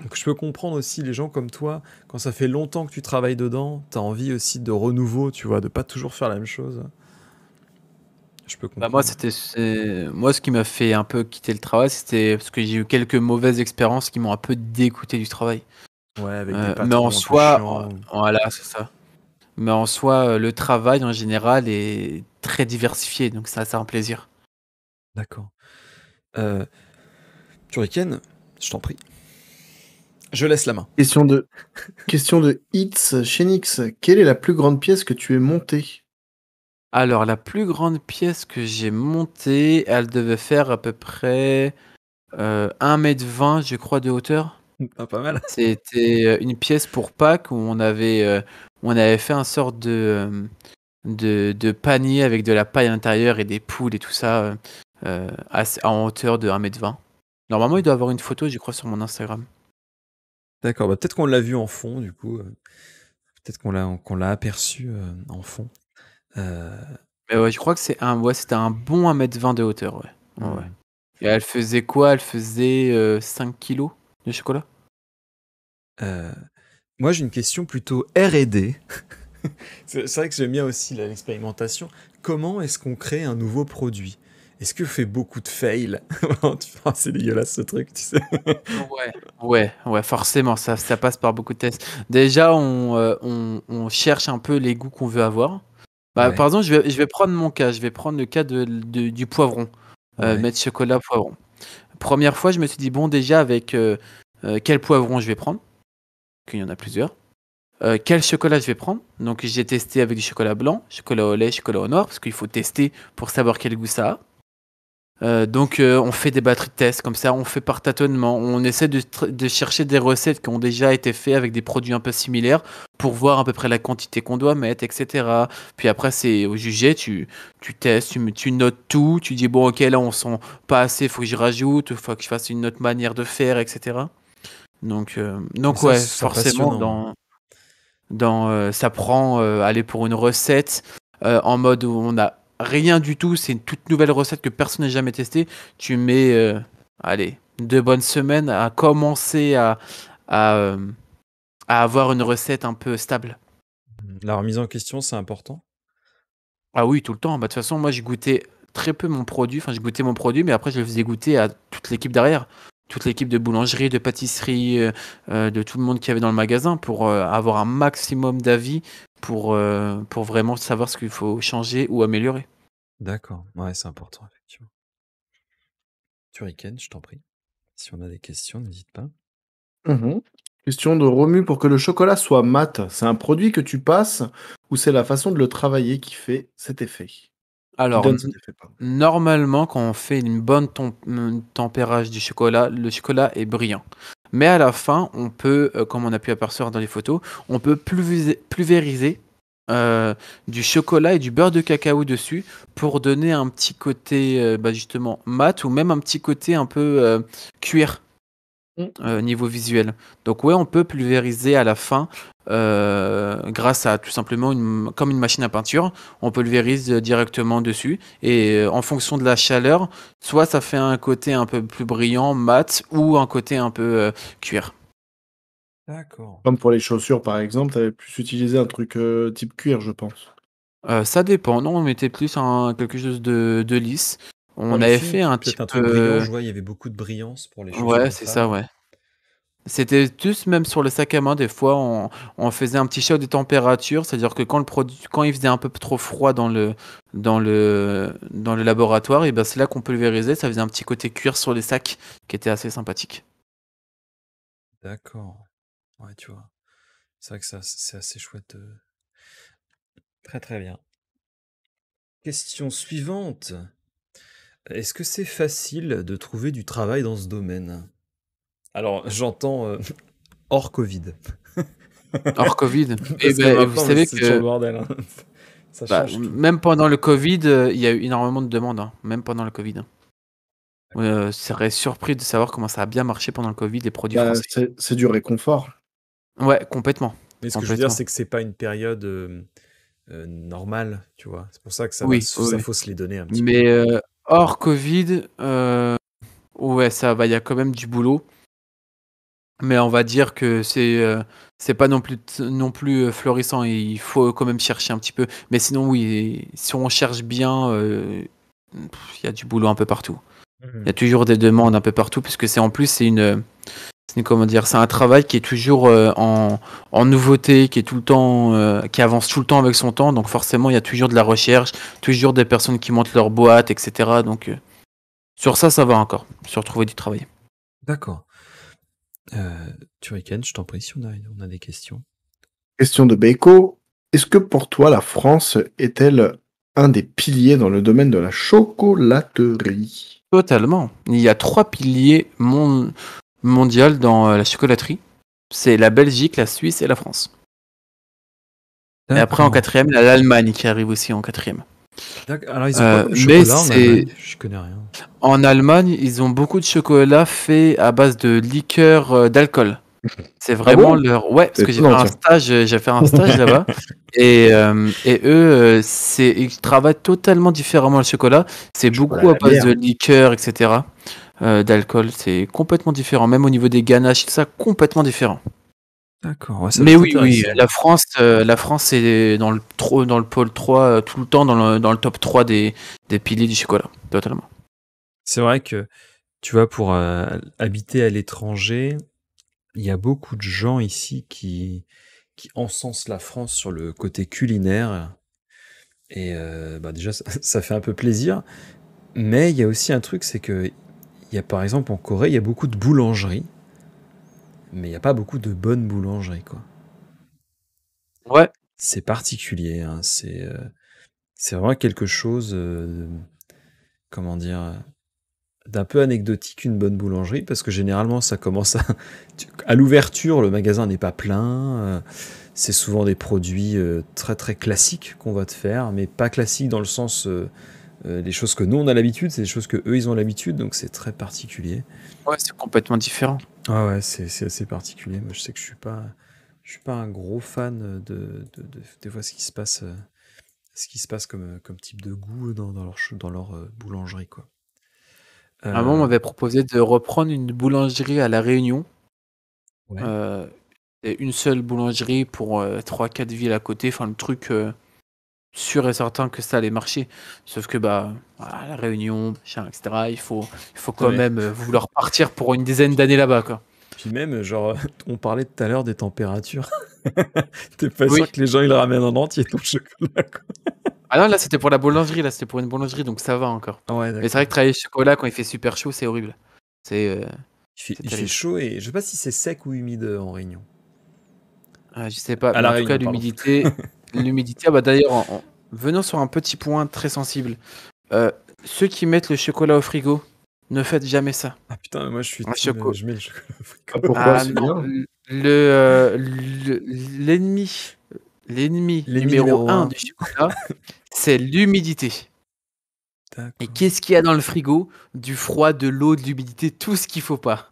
Donc je peux comprendre aussi les gens comme toi, quand ça fait longtemps que tu travailles dedans, t'as envie aussi de renouveau, tu vois, de pas toujours faire la même chose. Je peux Bah moi, comprendre. moi ce qui m'a fait un peu quitter le travail, c'était parce que j'ai eu quelques mauvaises expériences qui m'ont un peu dégoûté du travail. Ouais, avec des Mais en patrons un peu soi, chiants. voilà, c'est ça. Mais en soi, le travail en général est très diversifié, donc ça, c'est un plaisir. D'accord. Euh, Turrican, je t'en prie. Je laisse la main. Question de Hits Chenix. Quelle est la plus grande pièce que tu aies montée? Alors, la plus grande pièce que j'ai montée, elle devait faire à peu près 1,20 m, je crois, de hauteur. Ah, pas mal. C'était une pièce pour Pâques où on avait fait un sort de panier avec de la paille à l'intérieur et des poules et tout ça en hauteur de 1,20 m. Normalement, il doit avoir une photo, je crois, sur mon Instagram. D'accord, bah peut-être qu'on l'a vu en fond, du coup. Peut-être qu'on l'a aperçu en fond. Euh, Mais ouais, je crois que c'était un bon 1,20 m de hauteur, ouais. Ouais, ouais. hmm. Et elle faisait quoi? Elle faisait 5 kilos de chocolat? Euh, Moi, j'ai une question plutôt R&D. C'est vrai que j'aime bien aussi l'expérimentation. Comment est-ce qu'on crée un nouveau produit? Est-ce que fait beaucoup de fails? C'est dégueulasse ce truc, tu sais. Ouais, ouais, forcément, ça passe par beaucoup de tests. Déjà, on cherche un peu les goûts qu'on veut avoir. Bah, Ouais, par exemple, je vais prendre mon cas, je vais prendre le cas du poivron, ouais. mettre chocolat poivron. Première fois, je me suis dit, bon, déjà, avec quel poivron je vais prendre, qu'il y en a plusieurs. Quel chocolat je vais prendre. Donc, j'ai testé avec du chocolat blanc, chocolat au lait, chocolat au noir, parce qu'il faut tester pour savoir quel goût ça a. Donc on fait des batteries de tests comme ça, on fait par tâtonnement, on essaie de chercher des recettes qui ont déjà été faites avec des produits un peu similaires pour voir à peu près la quantité qu'on doit mettre, etc. Puis après c'est au jugé, tu testes, tu notes tout, tu dis bon ok là on sent pas assez, faut que j'y rajoute, faut que je fasse une autre manière de faire, etc. Donc Ça, ouais, c'est forcément passionnant, hein. ça prend aller pour une recette en mode où on a rien du tout, c'est une toute nouvelle recette que personne n'a jamais testée. Tu mets allez 2 bonnes semaines à commencer à, euh, à avoir une recette un peu stable. La remise en question, c'est important. Ah oui, tout le temps. Bah, de toute façon, moi j'ai goûté très peu mon produit, enfin j'ai goûté mon produit, mais après je le faisais goûter à toute l'équipe derrière. Toute l'équipe de boulangerie, de pâtisserie, de tout le monde qui avait dans le magasin pour avoir un maximum d'avis pour vraiment savoir ce qu'il faut changer ou améliorer. D'accord. Ouais, c'est important, effectivement. Turrican, je t'en prie. Si on a des questions, n'hésite pas. Mhm. Question de Romu, pour que le chocolat soit mat, c'est un produit que tu passes ou c'est la façon de le travailler qui fait cet effet? Qui Alors, donne cet effet, pardon. normalement, quand on fait une bonne tempérage du chocolat, le chocolat est brillant. Mais à la fin, on peut, comme on a pu apercevoir dans les photos, on peut pulvériser du chocolat et du beurre de cacao dessus pour donner un petit côté justement mat ou même un petit côté un peu cuir niveau visuel. Donc ouais, on peut pulvériser à la fin grâce à tout simplement comme une machine à peinture. On pulvérise directement dessus et en fonction de la chaleur, soit ça fait un côté un peu plus brillant, mat, ou un côté un peu cuir. D'accord. Comme pour les chaussures, par exemple, tu avais plus utilisé un truc type cuir, je pense. Ça dépend. Non, on mettait plus quelque chose de lisse. Pour On les avait filles, fait un peut-être type. un truc brillant, je vois, il y avait beaucoup de brillance pour les chaussures Ouais, de c'est ça, femmes. ouais. C'était tous, même sur le sac à main, des fois, on faisait un petit choc de température, c'est-à-dire que quand il faisait un peu trop froid dans le laboratoire, et ben c'est là qu'on pulvérisait, ça faisait un petit côté cuir sur les sacs qui était assez sympathique. D'accord. Ouais, tu vois. C'est vrai que ça, c'est assez chouette. Très très bien. Question suivante. Est-ce que c'est facile de trouver du travail dans ce domaine? Alors, j'entends hors Covid. Hors Covid. Et Parce que ben, vous maintenant, savez c'est toujours le que bordel, hein. Ça change tout. même pendant le Covid, il y a eu énormément de demandes, hein, même pendant le Covid. Serais surpris de savoir comment ça a bien marché pendant le Covid, les produits Bah, français. c'est du réconfort. Ouais, complètement. Mais ce que je veux dire, Complètement. c'est que c'est pas une période normale, tu vois. C'est pour ça que Oui, oui, ça oui. faut se les donner un petit peu. Mais hors Covid, ouais, ça va, il y a quand même du boulot. Mais on va dire que c'est pas non plus florissant. Il faut quand même chercher un petit peu. Mais sinon, oui, si on cherche bien, il y a du boulot un peu partout. Il y a toujours des demandes un peu partout, puisque c'est en plus, comment dire, c'est un travail qui est toujours en nouveauté, qui est tout le temps, qui avance tout le temps avec son temps. Donc forcément, il y a toujours de la recherche, toujours des personnes qui montent leur boîte, etc. Donc sur ça, ça va encore, sur trouver du travail. D'accord. Turrican, je t'en prie, si on a des questions. Question de Beko. Est-ce que pour toi, la France est-elle un des piliers dans le domaine de la chocolaterie? Totalement. Il y a 3 piliers mondiaux dans la chocolaterie. C'est la Belgique, la Suisse et la France. Et après, en D'accord. quatrième, il y a l'Allemagne qui arrive aussi en quatrième. Alors, ils ont quoi comme Mais chocolat en Allemagne? Je connais rien. en Allemagne, ils ont beaucoup de chocolat fait à base de liqueur d'alcool. C'est Ah vraiment bon? leur. Ouais, parce C'est que étonnant, tiens. j'ai fait un stage là-bas. Et eux, ils travaillent totalement différemment le chocolat. C'est Chocolat beaucoup à à la base de bière. liqueur, etc. D'alcool. C'est complètement différent. Même au niveau des ganaches, tout ça, complètement différent. D'accord, ouais, ça doit Mais être oui, oui, intéressant. la France est dans le pôle 3, tout le temps dans le top 3 des piliers du chocolat. Totalement. C'est vrai que, tu vois, pour habiter à l'étranger, il y a beaucoup de gens ici qui encensent la France sur le côté culinaire. Et déjà, ça fait un peu plaisir. Mais il y a aussi un truc, c'est que il y a par exemple en Corée, il y a beaucoup de boulangeries, mais il n'y a pas beaucoup de bonnes boulangeries, quoi. Ouais. C'est particulier, hein. C'est vraiment quelque chose, comment dire? d'un peu anecdotique une bonne boulangerie, parce que généralement ça commence à l'ouverture, le magasin n'est pas plein, c'est souvent des produits très très classiques qu'on va te faire, mais pas classiques dans le sens des choses que nous on a l'habitude, c'est des choses que eux ils ont l'habitude, donc c'est très particulier. Ouais, c'est complètement différent. Ah ouais, c'est assez particulier. Moi je sais que je suis pas un gros fan des fois ce qui se passe comme type de goût dans leur boulangerie, quoi. À un moment, on Euh, m'avait proposé de reprendre une boulangerie à La Réunion. ouais. Et une seule boulangerie pour 3-4 villes à côté. Enfin, le truc sûr et certain que ça allait marcher. Sauf que, bah, voilà, La Réunion, machin, etc., il faut quand Ouais. même vouloir partir pour une dizaine d'années là-bas, quoi. Puis même, genre, on parlait tout à l'heure des températures. T'es pas Oui. sûr que les gens ils le ramènent en entier ton chocolat, quoi. Ah non, là, c'était pour la boulangerie. Là, c'était pour une boulangerie, donc ça va encore. Ah ouais, Mais c'est vrai que d'accord. travailler le chocolat quand il fait super chaud, c'est horrible. C'est Il fait terrible. chaud et je sais pas si c'est sec ou humide en Réunion. Je sais pas, À mais La en tout cas, Réunion, pardon. l'humidité, ah bah d'ailleurs, venons sur un petit point très sensible. Ceux qui mettent le chocolat au frigo, ne faites jamais ça. Ah putain, mais moi je suis Un team, choco- je mets le chocolat au frigo. Pourquoi? Ah C'est non, bien. l'ennemi L'ennemi numéro numéro 1 un. du chocolat, c'est l'humidité. Et D'accord. qu'est-ce qu'il y a dans le frigo? Du froid, de l'eau, de l'humidité, tout ce qu'il faut pas.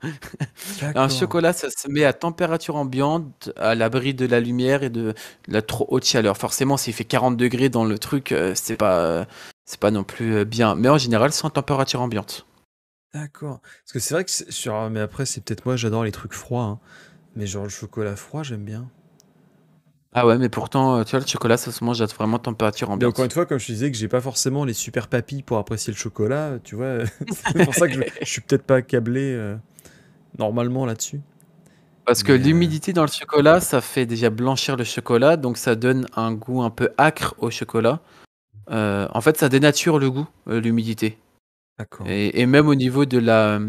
Un D'accord. chocolat, ça se met à température ambiante, à l'abri de la lumière et de la trop haute chaleur. Forcément, s'il fait 40 degrés dans le truc, c'est pas non plus bien. Mais en général, c'est en température ambiante. D'accord. Parce que c'est vrai que mais après c'est peut-être moi, j'adore les trucs froids, hein. Mais genre le chocolat froid, j'aime bien. Ah ouais, mais pourtant, tu vois, le chocolat, ça se mange à vraiment température Mais encore une ambiante. fois, comme je te disais que j'ai pas forcément les super papilles pour apprécier le chocolat, tu vois, c'est pour ça que je suis peut-être pas câblé normalement là-dessus. Parce que Mais l'humidité dans le chocolat, ça fait déjà blanchir le chocolat, donc ça donne un goût un peu acre au chocolat. En fait, ça dénature le goût, l'humidité. d'accord. Et même au niveau de la,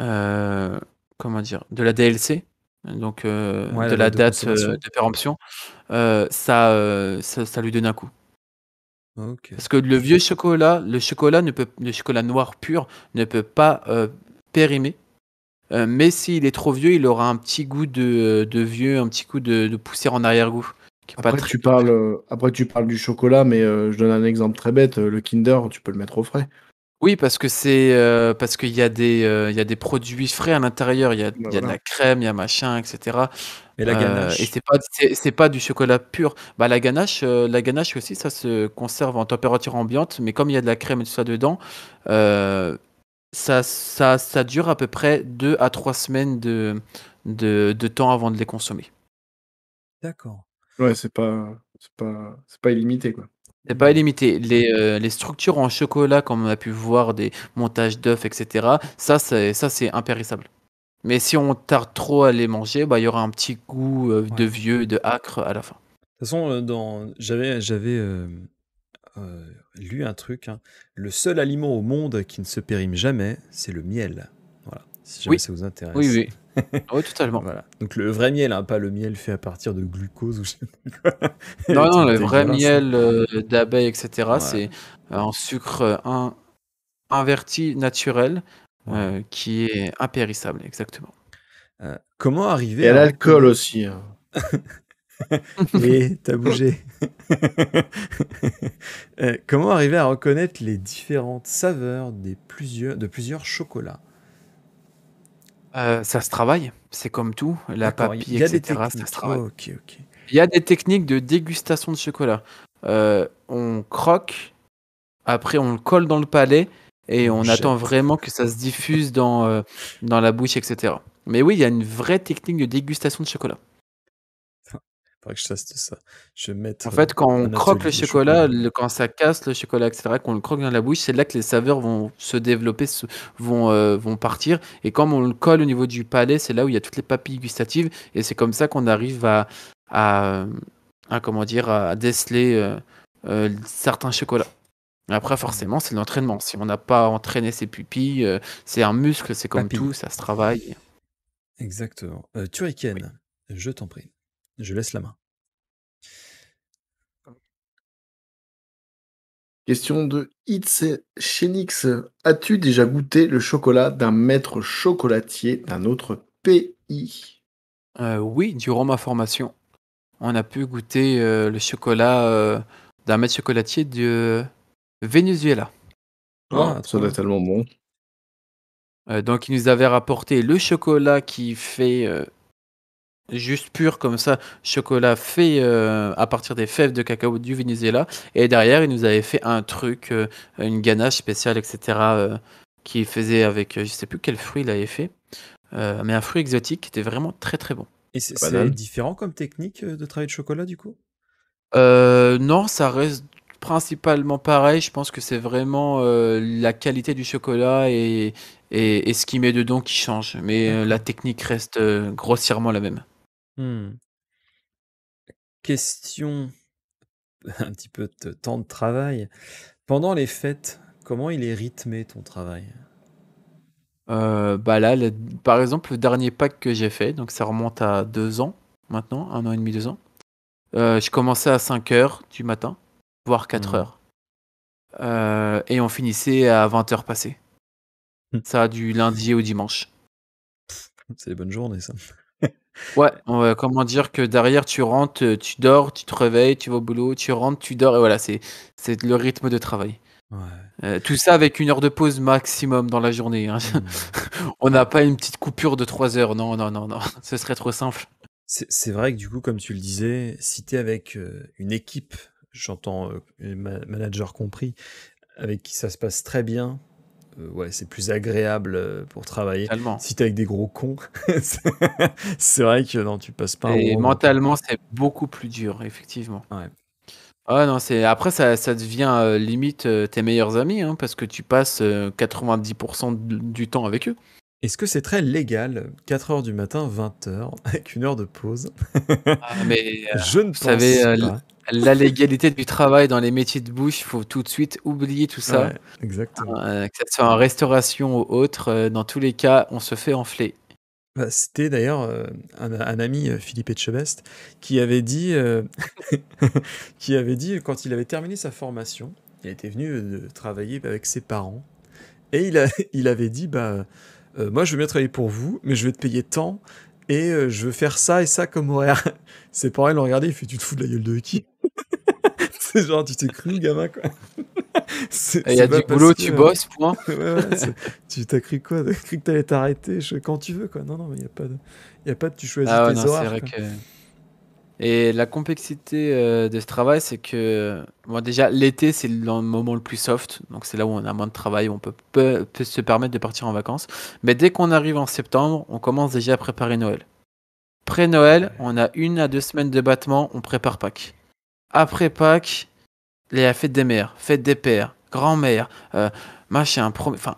euh, comment dire, de la DLC, donc Ouais, de la la date de date consommation. de péremption, ça lui donne un coup. Ok. Parce que le chocolat noir pur ne peut pas périmer. Mais s'il est trop vieux, il aura un petit goût de vieux, un petit goût de poussière en arrière-goût, qui est pas très. Après, tu parles du chocolat, mais je donne un exemple très bête. Le Kinder, tu peux le mettre au frais. Oui, parce que parce qu'il y a il y a des produits frais à l'intérieur. Bah Il y a de voilà. la crème, il y a machin, etc. Et la Et ganache. c'est pas du chocolat pur. Bah la ganache aussi, ça se conserve en température ambiante, mais comme il y a de la crème et tout ça dedans, euh, ça dure à peu près 2 à 3 semaines de temps avant de les consommer. D'accord. Ouais, c'est pas illimité, quoi. C'est pas Hmm. illimité. Les structures en chocolat, comme on a pu voir, des montages d'œufs, etc., ça, c'est impérissable. Mais si on tarde trop à les manger, bah, il y aura un petit goût de Ouais. vieux, de âcre à la fin. De toute façon, j'avais lu un truc, hein. Le seul aliment au monde qui ne se périme jamais, c'est le miel. Voilà. Si jamais Oui, ça vous oui, intéresse. oui. Oui, totalement. Voilà. Donc le vrai miel, hein, pas le miel fait à partir de glucose ou je sais pas quoi. Non, Les non, trucs le vrai dégueulasses, là. miel d'abeille, etc., Ouais. c'est un sucre inverti naturel Ouais. qui est impérissable, exactement. Comment arriver Et à à l'alcool reconnaître... aussi, hein. Et t'as bougé. Comment arriver à reconnaître les différentes saveurs de plusieurs chocolats? Ça se travaille, c'est comme tout, la D'accord, il papille, y a des etc., ça se techniques. travaille. Ok, ok. Il y a des techniques de dégustation de chocolat. On croque, après on le colle dans le palais et On on attend jette. vraiment que ça se diffuse dans la bouche, etc. Mais oui, il y a une vraie technique de dégustation de chocolat. Faudrait que je teste ça. Je vais En mettre fait, quand on un croque le atelier chocolat. chocolat, quand ça casse le chocolat, etc., qu'on le croque dans la bouche, c'est là que les saveurs vont se développer, vont partir. Et comme on le colle au niveau du palais, c'est là où il y a toutes les papilles gustatives. Et c'est comme ça qu'on arrive à, comment dire, à déceler certains chocolats. Après, Hmm. forcément, c'est l'entraînement. Si on n'a pas entraîné ses pupilles, c'est un muscle, c'est comme tout, Papille. ça se travaille. Exactement. Oui. Turrican, je t'en prie. Je laisse la main. Question de It's Chenix. As-tu déjà goûté le chocolat d'un maître chocolatier d'un autre pays? Oui, durant ma formation, on a pu goûter le chocolat d'un maître chocolatier de Venezuela. Ah, Ça trop doit bien. être tellement bon. Donc, il nous avait rapporté le chocolat qui fait juste pur comme ça, chocolat fait à partir des fèves de cacao du Venezuela. Et derrière, il nous avait fait un truc, une ganache spéciale, etc. Qu'il faisait avec, je sais plus quel fruit il avait fait, mais un fruit exotique qui était vraiment très très bon. Et c'est Banane. différent comme technique de travail de chocolat, du coup? Non, ça reste principalement pareil. Je pense que c'est vraiment la qualité du chocolat et ce qu'il met dedans qui change. Mais la D'accord. technique reste grossièrement la même. Hmm. Question un petit peu de temps de travail. Pendant les fêtes, comment il est rythmé ton travail? Bah là, par exemple, le dernier pack que j'ai fait, donc ça remonte à 2 ans maintenant, 1 an et demi, 2 ans. Je commençais à 5 heures du matin, voire 4 Hmm. heures. Et on finissait à 20 heures passées. Ça, du lundi au dimanche. C'est les bonnes journées, ça. Ouais, comment dire que derrière tu rentres, tu dors, tu te réveilles, tu vas au boulot, tu rentres, tu dors, et voilà, c'est le rythme de travail. Ouais. Tout ça avec 1 heure de pause maximum dans la journée, hein. Hmm. On n'a pas une petite coupure de 3 heures, non, non, non, non, ce serait trop simple. C'est vrai que du coup, comme tu le disais, si tu es avec une équipe, j'entends manager compris, avec qui ça se passe très bien, ouais, c'est plus agréable pour travailler. Totalement. Si tu es avec des gros cons, c'est c'est vrai que non, tu passes pas un bon Et moment, quoi. mentalement, c'est beaucoup plus dur, effectivement. Ouais. Ah non, après ça devient limite tes meilleurs amis, hein, parce que tu passes 90% du temps avec eux. Est-ce que c'est très légal, 4 heures du matin, 20 heures, avec 1 heure de pause? Ah, mais Je ne vous savez, pense pas. la légalité du travail dans les métiers de bouche, il faut tout de suite oublier tout ça. Ouais, exactement. Que ça soit en restauration ou autre, dans tous les cas, on se fait enfler. Bah, c'était d'ailleurs un ami, Philippe Etchebest, qui avait dit, qui avait dit quand il avait terminé sa formation, il était venu travailler avec ses parents, et il avait dit, bah, moi je veux bien travailler pour vous, mais je vais te payer tant, et je veux faire ça et ça comme horaire. Ses parents ils l'ont regardé, il fait, tu te fous de la gueule de qui? C'est genre, tu t'es cru, gamin, quoi. Il y a C'est du pas parce boulot, tu que. bosses, point. Ouais, ouais, tu t'as cru quoi? T'as cru que t'allais t'arrêter quand tu veux, quoi. Non, non, mais y a pas de tu choisis Ah ouais, tes non, c'est horaires, vrai quoi. que et la complexité de ce travail, c'est que bon, déjà l'été, c'est le moment le plus soft, donc c'est là où on a moins de travail, où on peut se permettre de partir en vacances. Mais dès qu'on arrive en septembre, on commence déjà à préparer Noël. Pré-Noël, Ouais. on a 1 à 2 semaines de battement, on prépare Pâques. Après Pâques, la fête des mères, fête des pères, grand-mère, machin, enfin,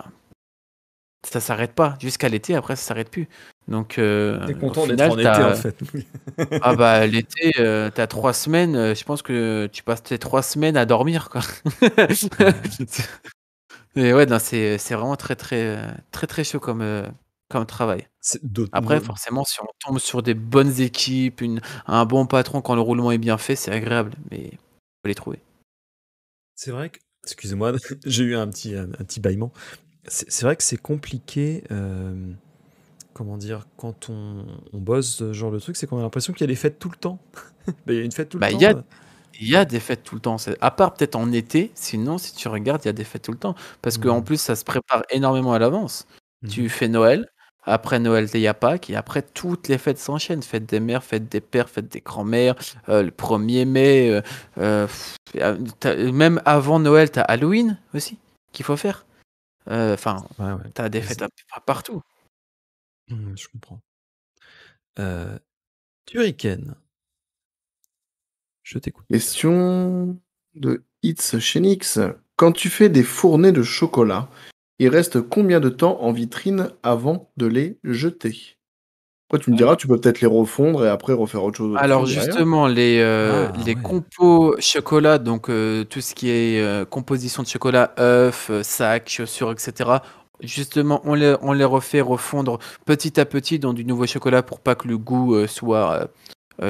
ça s'arrête pas jusqu'à l'été. Après, ça s'arrête plus. Donc, T'es au content d'être final, en été, en fait. ah bah l'été, t'as 3 semaines. Je pense que tu passes tes 3 semaines à dormir, quoi. Ouais. Et ouais, non, c'est vraiment très très très très chaud comme travail. C'est d'autres- Après, forcément, si on tombe sur des bonnes équipes, un bon patron quand le roulement est bien fait, c'est agréable. Mais faut les trouver. C'est vrai que, excusez-moi, j'ai eu un petit bâillement. C'est vrai que c'est compliqué, comment dire, quand on bosse ce genre de truc, c'est qu'on a l'impression qu'il y a des fêtes tout le temps. Ben, il y a une fête tout le Bah, temps. il y a des fêtes tout le temps. À part peut-être en été, sinon, si tu regardes, il y a des fêtes tout le temps. Parce qu'en Mhm. plus, ça se prépare énormément à l'avance. Tu Mhm. fais Noël, après Noël, il y a Pâques, et après, toutes les fêtes s'enchaînent. Fête des mères, fête des pères, fête des grands-mères, le 1er mai. Même avant Noël, tu as Halloween aussi, qu'il faut faire. Enfin, Ouais, ouais. tu as des fêtes partout. Je comprends. Turrican, je t'écoute. Question de It's Chenix. Quand tu fais des fournées de chocolat, il reste combien de temps en vitrine avant de les jeter? Après, tu me diras, tu peux peut-être les refondre et après refaire autre chose au-dessus Alors derrière. justement, Ah les ouais. compos chocolat, donc tout ce qui est composition de chocolat, œufs, sacs, chaussures, etc. Justement, on les refait refondre petit à petit dans du nouveau chocolat pour pas que le goût soit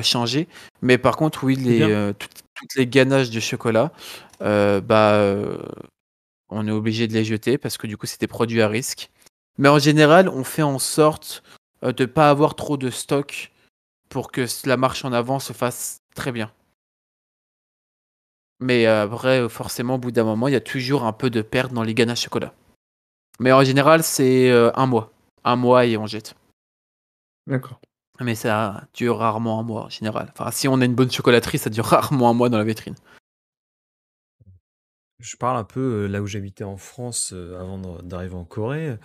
changer. Mais par contre, oui, toutes les ganaches de chocolat, on est obligé de les jeter parce que du coup, c'est des produits à risque. Mais en général, on fait en sorte de ne pas avoir trop de stock pour que la marche en avant se fasse très bien. Mais après, forcément, au bout d'un moment, il y a toujours un peu de perte dans les ganaches chocolat. Mais en général, c'est 1 mois. 1 mois et on jette. D'accord. Mais ça dure rarement 1 mois en général. Enfin, si on a une bonne chocolaterie, ça dure rarement 1 mois dans la vitrine. Je parle un peu là où j'habitais en France avant d'arriver en Corée.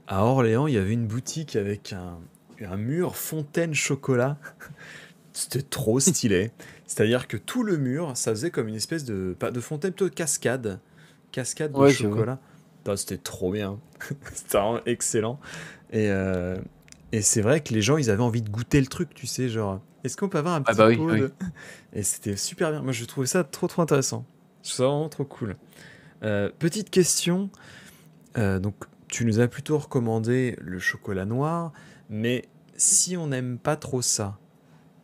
À Orléans, il y avait une boutique avec un mur fontaine chocolat. C'était trop stylé. C'est-à-dire que tout le mur, ça faisait comme une espèce de, pas de fontaine, plutôt de cascade. Cascade de Ouais, je vois. chocolat. Putain, c'était trop bien. C'était vraiment excellent. Et c'est vrai que les gens, ils avaient envie de goûter le truc, tu sais, genre, est-ce qu'on peut avoir un Ah petit bah oui, pot oui. de... Et c'était super bien. Moi, je trouvais ça trop, trop intéressant. Je trouve ça vraiment trop cool. Petite question. Donc, tu nous as plutôt recommandé le chocolat noir, mais si on n'aime pas trop ça,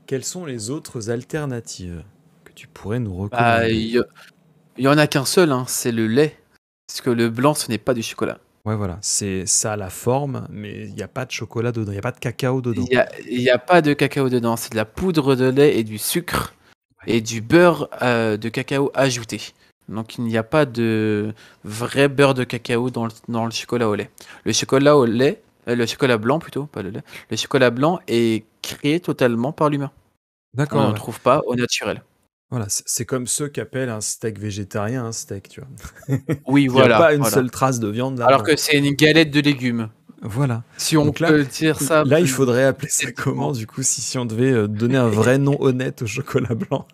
quelles sont les autres alternatives que tu pourrais nous Bah, recommander? il y en a qu'un seul, hein, c'est le lait. Parce que le blanc, ce n'est pas du chocolat. Ouais, voilà, c'est ça la forme, mais il n'y a pas de chocolat dedans, il n'y a pas de cacao dedans. Il y a pas de cacao dedans, c'est de la poudre de lait et du sucre et du beurre de cacao ajouté. Donc il n'y a pas de vrai beurre de cacao dans le chocolat au lait. Le chocolat au lait, le chocolat blanc plutôt, pas le lait. Le chocolat blanc est créé totalement par l'humain. On D'accord, n'en ouais. trouve pas au naturel. Voilà, c'est comme ceux qui appellent un steak végétarien un steak, tu vois. Oui, Il n'y a voilà, pas une voilà. seule trace de viande Alors là-dedans. que c'est une galette de légumes. Voilà. Si on Donc là, peut dire ça là, il plus faudrait appeler ça esthétiquement, comment, du coup, si on devait donner un vrai nom honnête au chocolat blanc?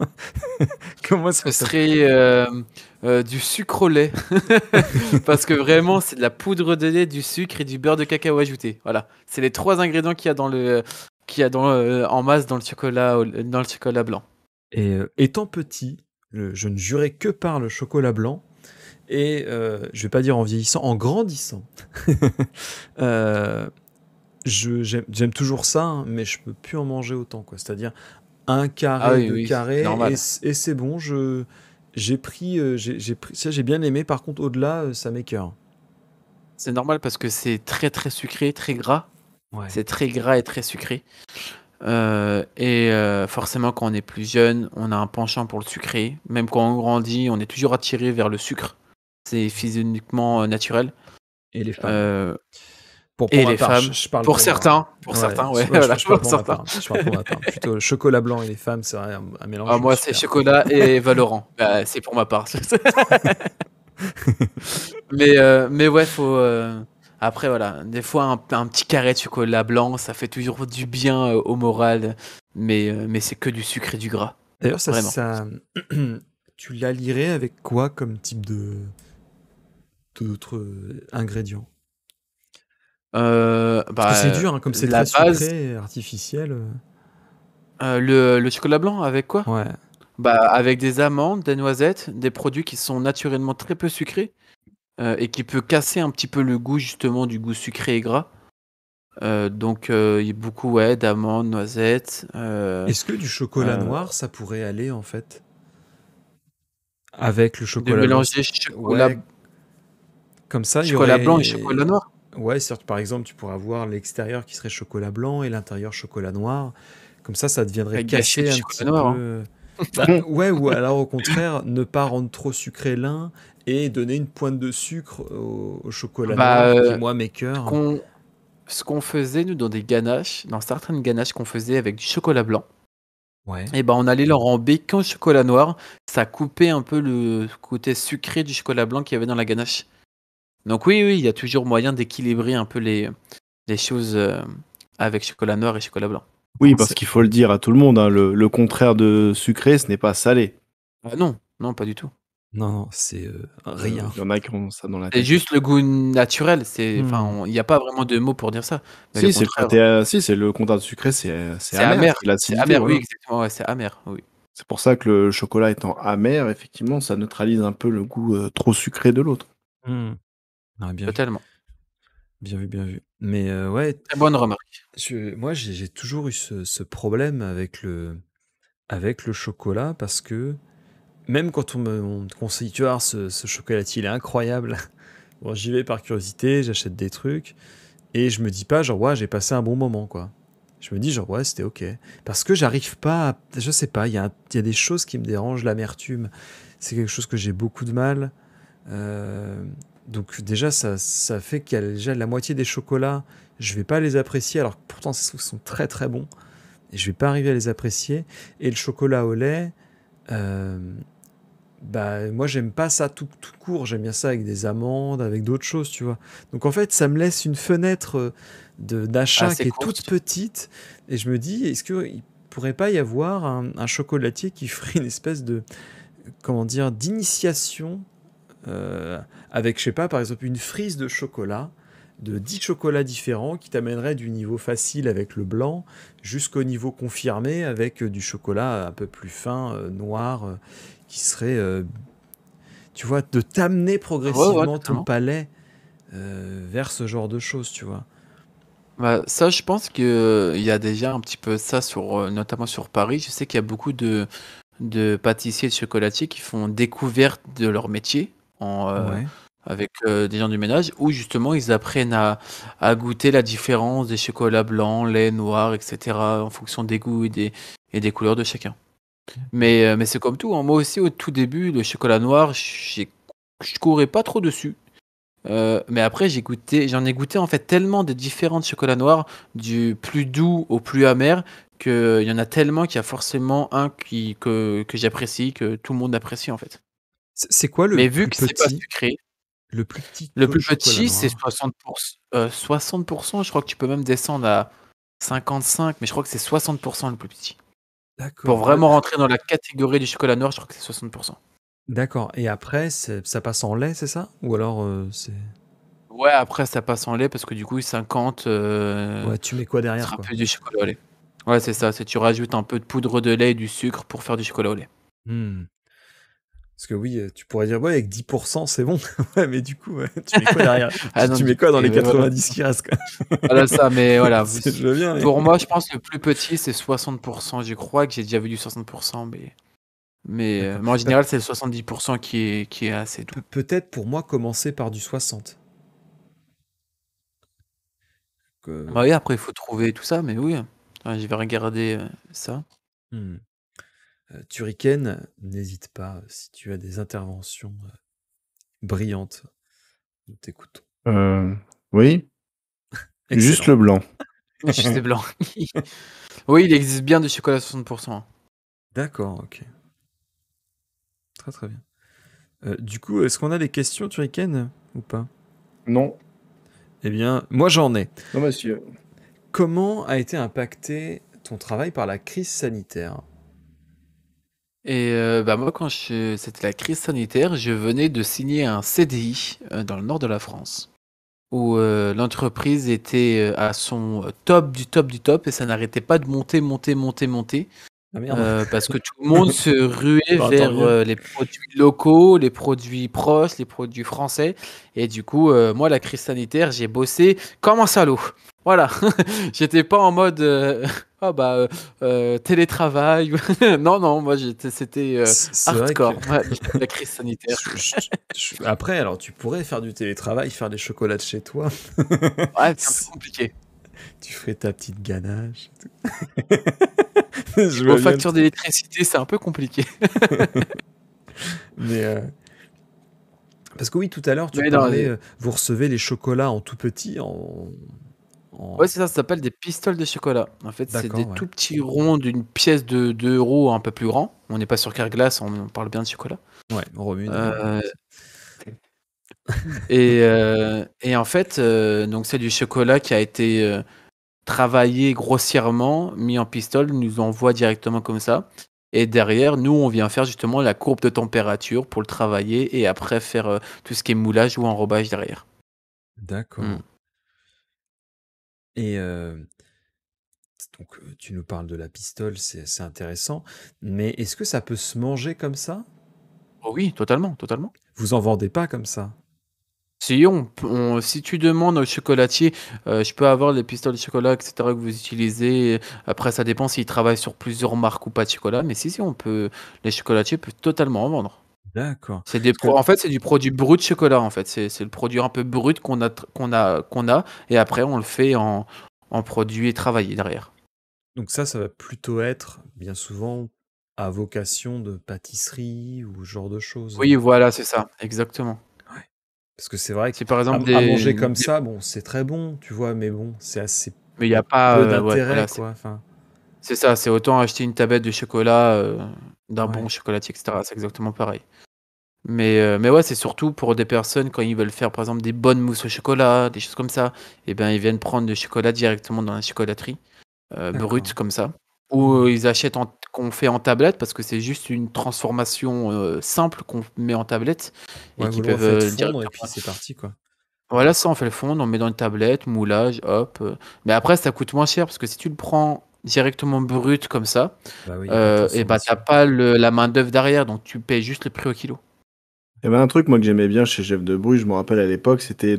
Comment est-ce ce qu'on s'appelle? serait du sucre au lait. Parce que vraiment, c'est de la poudre de lait, du sucre et du beurre de cacao ajouté. Voilà. C'est les 3 ingrédients en masse dans dans le chocolat blanc. Et étant petit, je ne jurais que par le chocolat blanc. Et je vais pas dire en vieillissant, en grandissant. euh, j'aime toujours ça, hein, mais je peux plus en manger autant, quoi. C'est-à-dire un Ah carré, oui, deux oui, c'est carrés, normal. et c'est bon. J'ai pris, ça j'ai bien aimé. Par contre, au-delà, ça m'écœure. C'est normal parce que c'est très très sucré, très gras. Ouais. C'est très gras et très sucré. Forcément, quand on est plus jeune, on a un penchant pour le sucré. Même quand on grandit, on est toujours attiré vers le sucre. C'est physiquement naturel. Et les femmes. Euh, Pour et ma les part, femmes. je parle Pour pour moi. certains, ouais, voilà, Je parle pour pour ma certains. part. Je parle pour ma part. Plutôt le chocolat blanc et les femmes, c'est un mélange Ah, moi, c'est super. chocolat et Valorant. Bah, c'est pour ma part. Mais ouais, faut. Après, voilà, des fois, un petit carré de chocolat blanc, ça fait toujours du bien au moral. Mais c'est que du sucre et du gras. D'ailleurs, Vraiment. tu la lirais avec quoi comme type d'autres ingrédients? Parce que c'est dur, hein, comme c'est La très base, sucré et artificiel. le chocolat blanc, avec quoi? Ouais. Bah, avec des amandes, des noisettes, des produits qui sont naturellement très peu sucrés et qui peut casser un petit peu le goût, justement, du goût sucré et gras. Donc, il y a beaucoup, ouais, d'amandes, noisettes. Est-ce que du chocolat euh, noir, ça pourrait aller en fait avec le de chocolat blanc? mélanger Ouais, comme ça, il y chocolat blanc et aurait. chocolat noir. Ouais, certes, par exemple, tu pourrais avoir l'extérieur qui serait chocolat blanc et l'intérieur chocolat noir. Comme ça deviendrait Avec gâcher casser le un chocolat petit noir, hein. peu. Bah ouais, ou alors au contraire, ne pas rendre trop sucré l'un et donner une pointe de sucre au chocolat Bah, noir qui, moi, ce m'écœure. qu'on ce qu'on faisait, nous, dans des ganaches, dans certaines ganaches qu'on faisait avec du chocolat blanc, Ouais. et ben on allait l'enrober qu'en chocolat noir. Ça coupait un peu le côté sucré du chocolat blanc qu'il y avait dans la ganache. Donc oui, oui, il y a toujours moyen d'équilibrer un peu les choses avec chocolat noir et chocolat blanc. Oui, parce C'est- qu'il faut le dire à tout le monde, hein, le contraire de sucré, ce n'est pas salé. Ah non, non, pas du tout. Non, c'est rien. Il y en a qui ont ça dans la C'est tête. juste le goût naturel. Enfin, il n'y a pas vraiment de mots pour dire ça. Mais le Si, c'est contraire, c'est le contraire de sucré, c'est c'est amer, amer. c'est C'est l'acidité. amer, oui, Voilà. exactement. Ouais, c'est amer, oui. C'est pour ça que le chocolat étant amer, effectivement, ça neutralise un peu le goût trop sucré de l'autre. Hmm. Ouais, bien vu. Totalement. Bien vu, bien vu. Mais ouais, Très bonne remarque. moi j'ai toujours eu ce problème avec avec le chocolat parce que même quand on me conseille, tu vois, ce chocolatier, il est incroyable. Bon, j'y vais par curiosité, j'achète des trucs et je me dis pas genre ouais, j'ai passé un bon moment quoi. Je me dis genre ouais, c'était ok. Parce que j'arrive pas, je sais pas, il y a des choses qui me dérangent, l'amertume, c'est quelque chose que j'ai beaucoup de mal. Euh, donc déjà ça fait qu'il y a déjà la moitié des chocolats, je vais pas les apprécier alors que pourtant ils sont très très bons et je vais pas arriver à les apprécier. Et le chocolat au lait, euh, bah, moi, j'aime pas ça tout court. J'aime bien ça avec des amandes, avec d'autres choses, tu vois. Donc, en fait, ça me laisse une fenêtre d'achat Assez qui est toute courte. petite. Et je me dis, est-ce qu'il pourrait pas y avoir un chocolatier qui ferait une espèce de, comment dire, d'initiation euh, avec, je sais pas, par exemple, une frise de chocolat, de 10 chocolats différents qui t'amènerait du niveau facile avec le blanc jusqu'au niveau confirmé avec du chocolat un peu plus fin, noir, qui serait, tu vois, de t'amener Ouais, ouais, progressivement ton totalement. palais vers ce genre de choses, tu vois. Bah, ça, je pense que il y a déjà un petit peu ça sur, notamment sur Paris. Je sais qu'il y a beaucoup de pâtissiers et de chocolatiers qui font découverte de leur métier en, Ouais. avec des gens du ménage, où justement ils apprennent à goûter la différence des chocolats blancs, lait, noir, etc., en fonction des goûts et des couleurs de chacun. Mais c'est comme tout, hein. Moi aussi, au tout début, le chocolat noir, je courais pas trop dessus. Mais après, j'en ai goûté en fait tellement de différents chocolats noirs, du plus doux au plus amer, qu'il y en a tellement qu'il y a forcément un que j'apprécie, que tout le monde apprécie en fait. C'est quoi le Mais vu plus que c'est pas petit, sucré, le plus petit le plus chocolat petit c'est noir? 60%. 60%, je crois que tu peux même descendre à 55, mais je crois que c'est 60% le plus petit. Pour D'accord. vraiment rentrer dans la catégorie du chocolat noir, je crois que c'est 60%. D'accord. Et après, ça passe en lait, c'est ça? Ou alors, c'est... Ouais, après ça passe en lait parce que du coup 50 Ouais, tu mets quoi derrière, sera quoi? plus du chocolat au lait. Ouais, c'est ça, c'est tu rajoutes un peu de poudre de lait et du sucre pour faire du chocolat au lait. Hmm. Parce que oui, tu pourrais dire, ouais, avec 10%, c'est bon. Ouais, mais du coup, ouais, tu mets quoi derrière? Ah non, Tu du mets coup, quoi dans c'est les ouais, voilà, 90 qui restent, quoi? voilà ça, mais voilà, Je veux bien, mais... pour moi, je pense que le plus petit, c'est 60%. Je crois que j'ai déjà vu du 60%, D'accord. mais en général, c'est le 70% qui est assez doux. Peut-être pour moi commencer par du 60. Bah Que- oui, après, il faut trouver tout ça, mais oui. Ouais, je vais regarder ça. Hmm. Turrican, n'hésite pas si tu as des interventions brillantes. Nous t'écoutons. Oui, juste Excellent. le blanc. Juste blanc. Oui, il existe bien du chocolat à 60%. D'accord, ok. Très très bien. Du coup, est-ce qu'on a des questions, Turrican, ou pas? Non, Eh bien, moi j'en ai. non monsieur. Comment a été impacté ton travail par la crise sanitaire? Et bah moi, c'était la crise sanitaire, je venais de signer un CDI dans le nord de la France, où l'entreprise était à son top du top du top et ça n'arrêtait pas de monter, monter, monter, monter. Ah merde, Parce que tout le monde se ruait bah, tant vers mieux. les produits locaux, les produits proches, les produits français. Et du coup, moi, la crise sanitaire, j'ai bossé comme un salaud. Voilà. J'étais pas en mode ah bah télétravail. Non, non, moi c'était C'est vrai que hardcore. Ouais, la crise sanitaire. je- je- après, alors tu pourrais faire du télétravail, faire des chocolats de chez toi. Ouais, c'est un peu compliqué. Tu ferais ta petite ganache. Et tout. Je Vos vois bien le factures truc. d'électricité, c'est un peu compliqué. Mais parce que oui, tout à l'heure, tu Mais non, parlais, vous recevez les chocolats en tout petit, ouais, en... c'est ça, ça s'appelle des pistoles de chocolat. En fait, c'est des D'accord, ouais. tout petits ronds d'une pièce de 2 € un peu plus grand. On n'est pas sur Carglass, on parle bien de chocolat. Ouais, on remue d'ailleurs. Euh, et en fait, donc c'est du chocolat qui a été travaillé grossièrement, mis en pistole, nous envoie directement comme ça. Et derrière, nous, on vient faire justement la courbe de température pour le travailler et après faire tout ce qui est moulage ou enrobage derrière. Mm. D'accord. Et donc, tu nous parles de la pistole, c'est intéressant. Mais est-ce que ça peut se manger comme ça? Oh oui, totalement, totalement. Vous en vendez pas comme ça? Si tu demandes au chocolatier, je peux avoir les pistolets de chocolat, etc., que vous utilisez. Après, ça dépend s'ils travaillent sur plusieurs marques ou pas de chocolat. Mais si, on peut. Les chocolatiers peuvent totalement en vendre. D'accord. En fait, c'est du produit brut de chocolat. En fait, c'est le produit un peu brut qu'on a, et après, on le fait en produit travaillé derrière. Donc ça va plutôt être, bien souvent, à vocation de pâtisserie ou ce genre de choses. Oui, voilà, c'est ça, exactement. Ouais. Parce que c'est vrai C'est par exemple qu'à manger comme ça, bon, c'est très bon, tu vois, mais bon, c'est assez mais il n'y a pas. peu Ouais, d'intérêt, voilà, quoi. Enfin, c'est ça, c'est autant acheter une tablette de chocolat d'un Ouais. bon chocolatier, etc. C'est exactement pareil. Mais ouais, c'est surtout pour des personnes quand ils veulent faire par exemple des bonnes mousses au chocolat, des choses comme ça, et ben ils viennent prendre du chocolat directement dans la chocolaterie, D'accord. brute comme ça. Ou ils achètent qu'on fait en tablette parce que c'est juste une transformation simple qu'on met en tablette et Ouais, qui vous le peuvent refaites fondre et directement. puis c'est parti, quoi. Voilà, ça on fait le fond, on met dans une tablette, moulage, hop. Mais après ça coûte moins cher parce que si tu le prends directement brut comme ça, Bah oui, y a pas de et bah t'as transformation. pas la main d'œuvre derrière, donc tu payes juste le prix au kilo. Il y avait un truc, moi, que j'aimais bien chez Jeff de Bruges, je me rappelle à l'époque, c'était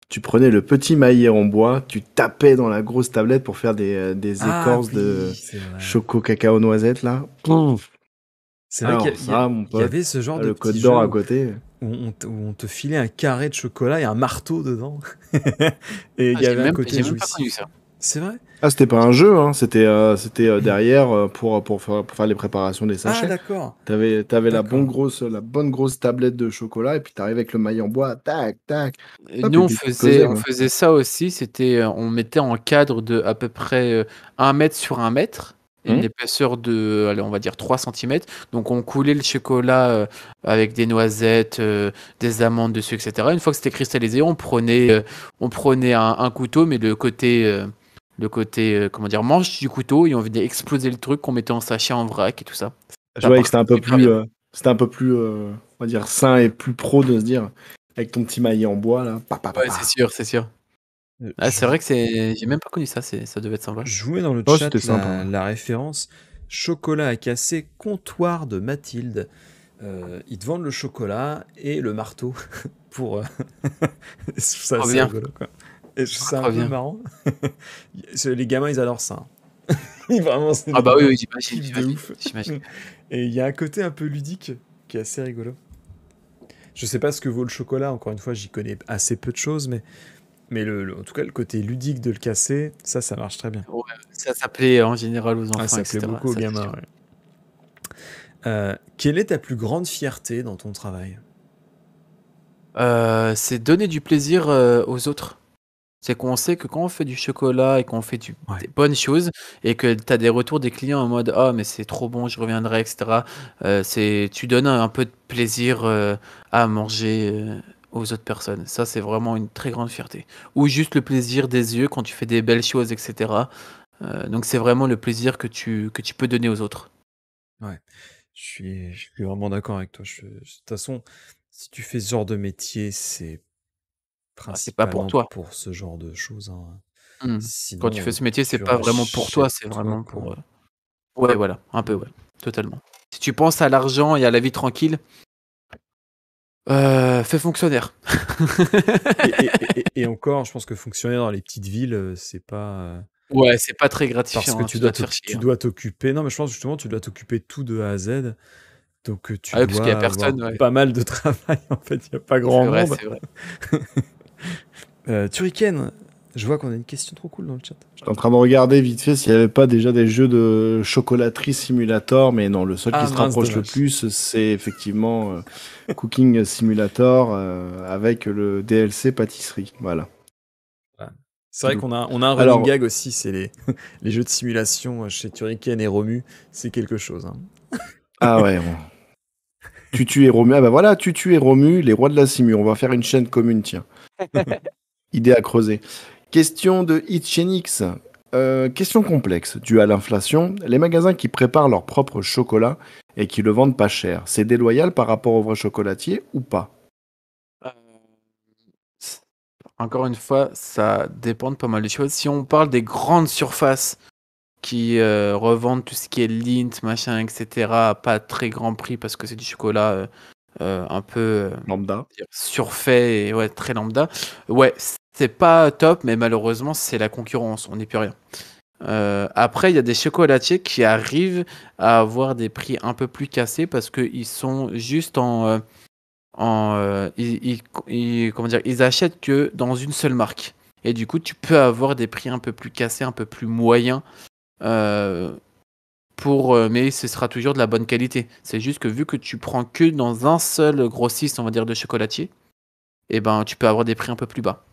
tu prenais le petit maillet en bois, tu tapais dans la grosse tablette pour faire des Ah écorces de oui, c'est vrai. choco cacao noisette, là. Pouf. C'est vrai Alors, qu'il ça, mon y pote, avait ce genre de le petit Côte jeu d'Or à côté. où on te filait un carré de chocolat et un marteau dedans. Et il Ah, y avait un côté j'ai même pas connu jouissif. ça. C'est vrai? Ah, c'était pas un jeu, hein, c'était derrière pour faire les préparations des Ah, sachets. d'accord. T'avais la D'accord. bonne grosse tablette de chocolat et puis t'arrives avec le maillet en bois, tac, tac. Hop, Nous, et on puis tu faisait, pesais, on quoi. faisait ça aussi. On mettait en cadre de à peu près 1 mètre sur 1 mètre, et une Hum. épaisseur de, allez, on va dire 3 centimètres. Donc, on coulait le chocolat avec des noisettes, des amandes dessus, etc. Une fois que c'était cristallisé, on prenait un couteau, mais comment dire, manche du couteau, et on venait exploser le truc qu'on mettait en sachet en vrac et tout ça. Je Ça voyais que partait super bien. c'était un peu plus, on va dire, sain et plus pro de se dire, avec ton petit maillet en bois, là, pa, pa, pa, Ouais, c'est pa. sûr, c'est sûr. Ah, Je, c'est vrai que j'ai même pas connu ça, ça devait être sympa. je vous mets dans le Oh, c'était chat sympa. la référence chocolat à casser, comptoir de Mathilde. Ils te vendent le chocolat et le marteau pour. Je trouve ça Trop assez bien. rigolo, quoi. Et je trouve ça un Trop peu bien. marrant. Les gamins, ils adorent ça. Vraiment, c'est Ah des bah oui, gamins oui, qui j'imagine, kiffent de ouf. j'imagine. Et il y a un côté un peu ludique qui est assez rigolo. Je sais pas ce que vaut le chocolat, encore une fois, j'y connais assez peu de choses, mais en tout cas, le côté ludique de le casser, ça marche très bien. Ouais, ça plaît en général aux Ah, enfants, ça plaît etc. beaucoup aux Ça, c'est gamins, sûr. ouais. Quelle est ta plus grande fierté dans ton travail? C'est donner du plaisir aux autres. C'est qu'on sait que quand on fait du chocolat et qu'on fait Ouais. des bonnes choses et que tu as des retours des clients en mode ah mais c'est trop bon, je reviendrai, etc. Tu donnes un peu de plaisir à manger aux autres personnes. Ça, c'est vraiment une très grande fierté. Ou juste le plaisir des yeux quand tu fais des belles choses, etc. Donc c'est vraiment le plaisir que tu peux donner aux autres. Ouais. Je suis vraiment d'accord avec toi. De toute façon, si tu fais ce genre de métier, c'est Ah, c'est pas pour principalement toi. pour ce genre de choses, hein. Hmm. Quand tu Sinon, fais ce métier, c'est tu pas vraiment pour toi, c'est rachètes-toi, vraiment quoi. pour. Ouais, voilà, un peu, ouais, totalement. Si tu penses à l'argent et à la vie tranquille, fais fonctionnaire. Et encore, je pense que fonctionner dans les petites villes, c'est pas, Ouais, c'est pas très parce gratifiant, que hein, tu dois te faire chier. tu Hein. dois t'occuper non, mais je pense justement, tu dois t'occuper de tout de A à Z, donc tu Ah ouais, parce qu'il y a dois avoir personne, ouais. pas mal de travail, en fait, il y a pas C'est grand vrai, monde. c'est vrai. Turrican, je vois qu'on a une question trop cool dans le chat. J'étais en train de regarder vite fait s'il n'y avait pas déjà des jeux de chocolaterie simulator, mais non, le seul qui Ah se mince, rapproche le dommage. plus, c'est effectivement Cooking Simulator avec le DLC pâtisserie. Voilà. Voilà. C'est vrai Tout. qu'on a un running Alors, gag aussi, c'est les jeux de simulation chez Turrican et Romu, c'est quelque chose, hein. ah ouais, bon. Tutu et Romu. Ah bah voilà, Tutu et Romu, les rois de la simu. On va faire une chaîne commune, tiens. Idée à creuser. Question de Hitchenix. Question complexe. Due à l'inflation, les magasins qui préparent leur propre chocolat et qui le vendent pas cher, c'est déloyal par rapport aux vrais chocolatiers ou pas? Euh, c- Encore une fois, ça dépend de pas mal de choses. Si on parle des grandes surfaces qui revendent tout ce qui est Lindt, machin, etc., à pas très grand prix parce que c'est du chocolat un peu Lambda. surfait et ouais, très lambda. Ouais, c'est pas top, mais malheureusement, c'est la concurrence, on n'y peut rien. Après, il y a des chocolatiers qui arrivent à avoir des prix un peu plus cassés parce qu'ils sont juste comment dire, ils achètent que dans une seule marque. Et du coup, tu peux avoir des prix un peu plus cassés, un peu plus moyens, euh, mais ce sera toujours de la bonne qualité. C'est juste que vu que tu prends que dans un seul grossiste, on va dire, de chocolatier, et ben, tu peux avoir des prix un peu plus bas.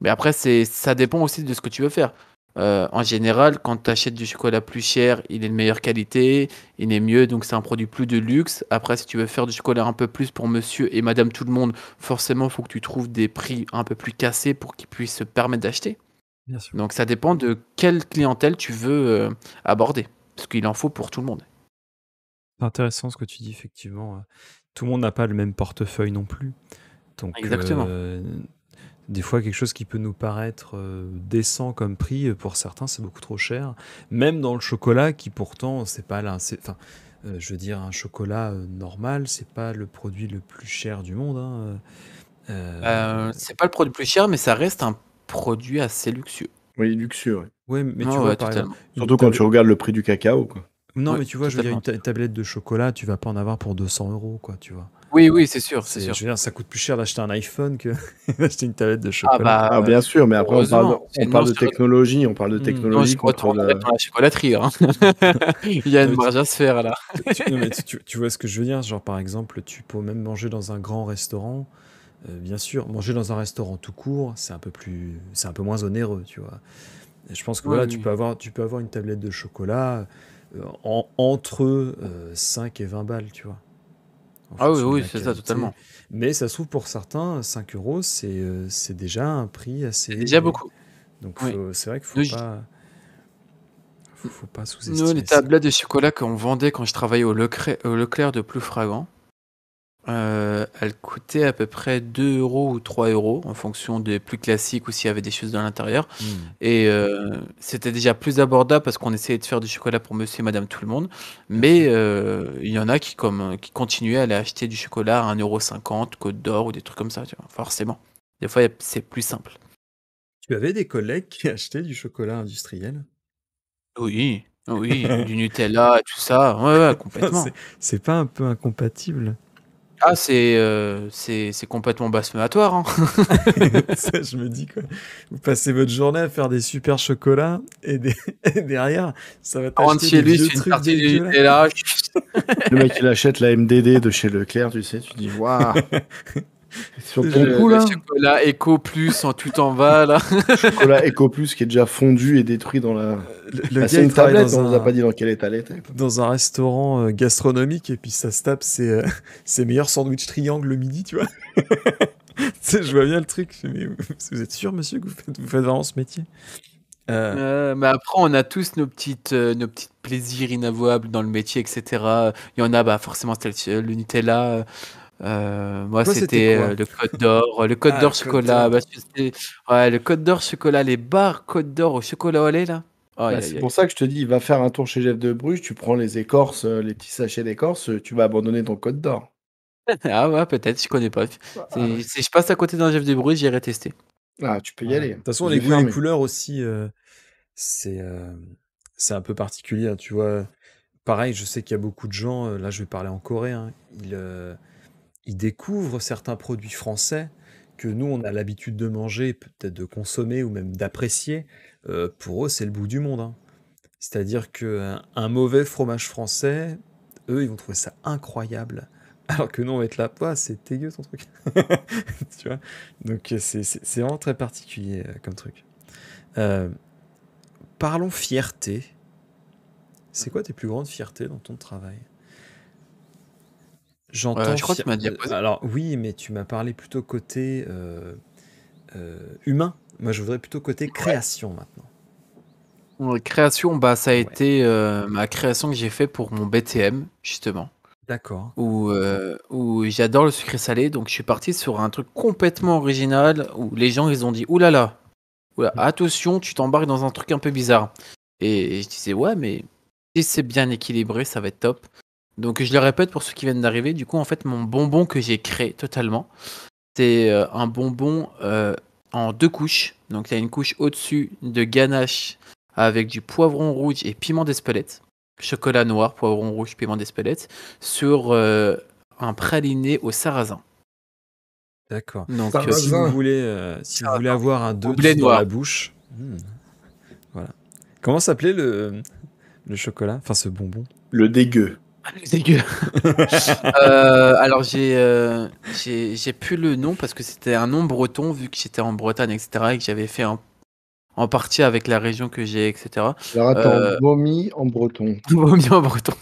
Mais après, ça dépend aussi de ce que tu veux faire. En général, quand tu achètes du chocolat plus cher, il est de meilleure qualité, il est mieux, donc c'est un produit plus de luxe. Après, si tu veux faire du chocolat un peu plus pour monsieur et madame tout le monde, forcément, il faut que tu trouves des prix un peu plus cassés pour qu'ils puissent se permettre d'acheter. Bien sûr. Donc ça dépend de quelle clientèle tu veux aborder, parce qu'il en faut pour tout le monde. C'est intéressant ce que tu dis, effectivement. Tout le monde n'a pas le même portefeuille non plus. Donc, Exactement. des fois, quelque chose qui peut nous paraître décent comme prix, pour certains, c'est beaucoup trop cher. Même dans le chocolat, qui pourtant, c'est pas là. Enfin, je veux dire, un chocolat normal, c'est pas le produit le plus cher du monde, hein. C'est pas le produit le plus cher, mais ça reste un produit assez luxueux. Oui, luxueux, ouais. Ouais, mais Ouais, tu vois, ouais, par exemple, totalement. une Surtout quand tu tablette- regardes le prix du cacao, quoi. Non, Ouais, mais tu vois, je veux dire, totalement. une tablette de chocolat, tu vas pas en avoir pour 200 euros, quoi, tu vois. Oui, oui, c'est sûr, c'est sûr. Je veux dire, ça coûte plus cher d'acheter un iPhone que d'acheter une tablette de Ah chocolat. Ah, bien sûr, mais après, heureusement. on Sinon, parle de je technologie, sinon, je contre retournerais dans la chocolaterie, hein. Il y a Non, une mais marge à se faire, là. non, mais tu vois ce que je veux dire? Genre, par exemple, tu peux même manger dans un grand restaurant. Bien sûr, manger dans un restaurant tout court, c'est un peu moins onéreux, tu vois. Et je pense que Oui, voilà, oui. tu peux avoir une tablette de chocolat entre 5 et 20 balles, tu vois, en Ah oui, fonction de oui, la c'est ça, qualité. totalement. Mais ça se trouve pour certains, 5 euros, c'est déjà un prix assez C'est déjà élevé. beaucoup. Donc Oui. c'est vrai qu'il Nous, faut pas nous, sous-estimer les ça. tablettes de chocolat qu'on vendait quand je travaillais au Leclerc de Ploufragan, elles coûtaient à peu près 2 euros ou 3 euros en fonction des plus classiques ou s'il y avait des choses dans l'intérieur. Et c'était déjà plus abordable parce qu'on essayait de faire du chocolat pour monsieur et madame tout le monde. Bien Mais sûr. il y en a qui continuaient à aller acheter du chocolat à 1,50 €, Côte d'Or ou des trucs comme ça, tu vois, forcément. Des fois, c'est plus simple. Tu avais des collègues qui achetaient du chocolat industriel? Oui, oui, du Nutella et tout ça. Ouais, ouais, complètement. C'est pas un peu incompatible? Ah, c'est complètement blasphématoire, hein. Ça, je me dis, quoi. Vous passez votre journée à faire des super chocolats et derrière, ça va On rentre t'acheter chez des lui, vieux c'est une trucs partie de dégueulasses. Nutella. Le mec, il achète la MDD de chez Leclerc, tu sais, tu dis, waouh, sur ton Je- coup, Le là, chocolat Eco Plus en tout en bas, là. chocolat Eco Plus qui est déjà fondu et détruit dans la. le Bah, gars, c'est il une travaille tablette, on nous a pas dit dans quel état elle était. dans un restaurant gastronomique et puis ça se tape ses meilleurs sandwichs triangles le midi, tu vois. Tu sais, je vois bien le truc. Je fais, mais vous êtes sûr, monsieur, que vous faites vraiment ce métier? Mais après, on a tous nos petites plaisirs inavouables dans le métier, etc. Il y en a, bah, forcément, c'était le Nutella. Moi, Toi, c'était c'était quoi? le Côte d'Or. Le Côte Ah, le d'Or Côte chocolat. d'Or. Bah, ouais, le Côte d'Or chocolat, les barres Côte d'Or au chocolat au lait, là. Aïe, Bah, aïe, c'est aïe. pour ça que je te dis, va faire un tour chez Jeff de Bruges, tu prends les écorces, les petits sachets d'écorce, tu vas abandonner ton Côte d'Or. Ah ouais, peut-être, je connais pas. Ah, ouais. Si je passe à côté d'un Jeff de Bruges, j'irai tester. Ah, tu peux y Voilà. De aller. toute façon, Les les yeux goûts et les fermés. couleurs aussi, c'est c'est un peu particulier, hein, tu vois. Pareil, je sais qu'il y a beaucoup de gens, là je vais parler en coréen, ils découvrent certains produits français que nous on a l'habitude de manger, peut-être de consommer ou même d'apprécier. Pour eux, c'est le bout du monde, hein. C'est-à-dire qu'un mauvais fromage français, eux, ils vont trouver ça incroyable. Alors que nous, on va être là, ouah, c'est dégueu ton truc. Tu vois? Donc c'est vraiment très particulier comme truc. Euh, Parlons fierté. C'est quoi tes plus grandes fiertés dans ton travail? J'entends Je crois que tu m'as déjà posé. alors oui, mais tu m'as parlé plutôt côté humain. Moi, je voudrais plutôt côté création maintenant. Création, bah, ça a Ouais, été ma création que j'ai fait pour mon BTM, justement. d'accord. Où j'adore le sucré salé, donc je suis parti sur un truc complètement original où les gens ils ont dit oulala, oula, attention, tu t'embarques dans un truc un peu bizarre. Et je disais ouais, mais si c'est bien équilibré, ça va être top. Donc je le répète pour ceux qui viennent d'arriver. Du coup, en fait, mon bonbon que j'ai créé totalement, c'est un bonbon en 2 couches. Donc il y a une couche au-dessus de ganache avec du poivron rouge et piment d'Espelette. Chocolat noir, poivron rouge, piment d'Espelette. Sur un praliné au sarrasin. D'accord. Donc Si vous Sarrasin. voulez, si vous voulez avoir un Au 2 blé dans noir. la bouche, voilà. Comment s'appelait le chocolat? Enfin, ce bonbon. Le dégueu. C'est dégueu. Alors j'ai plus le nom parce que c'était un nom breton vu que j'étais en Bretagne, etc. et que j'avais fait en partie avec la région que j'ai, etc. Alors attends, vomi en breton. Vomi en breton.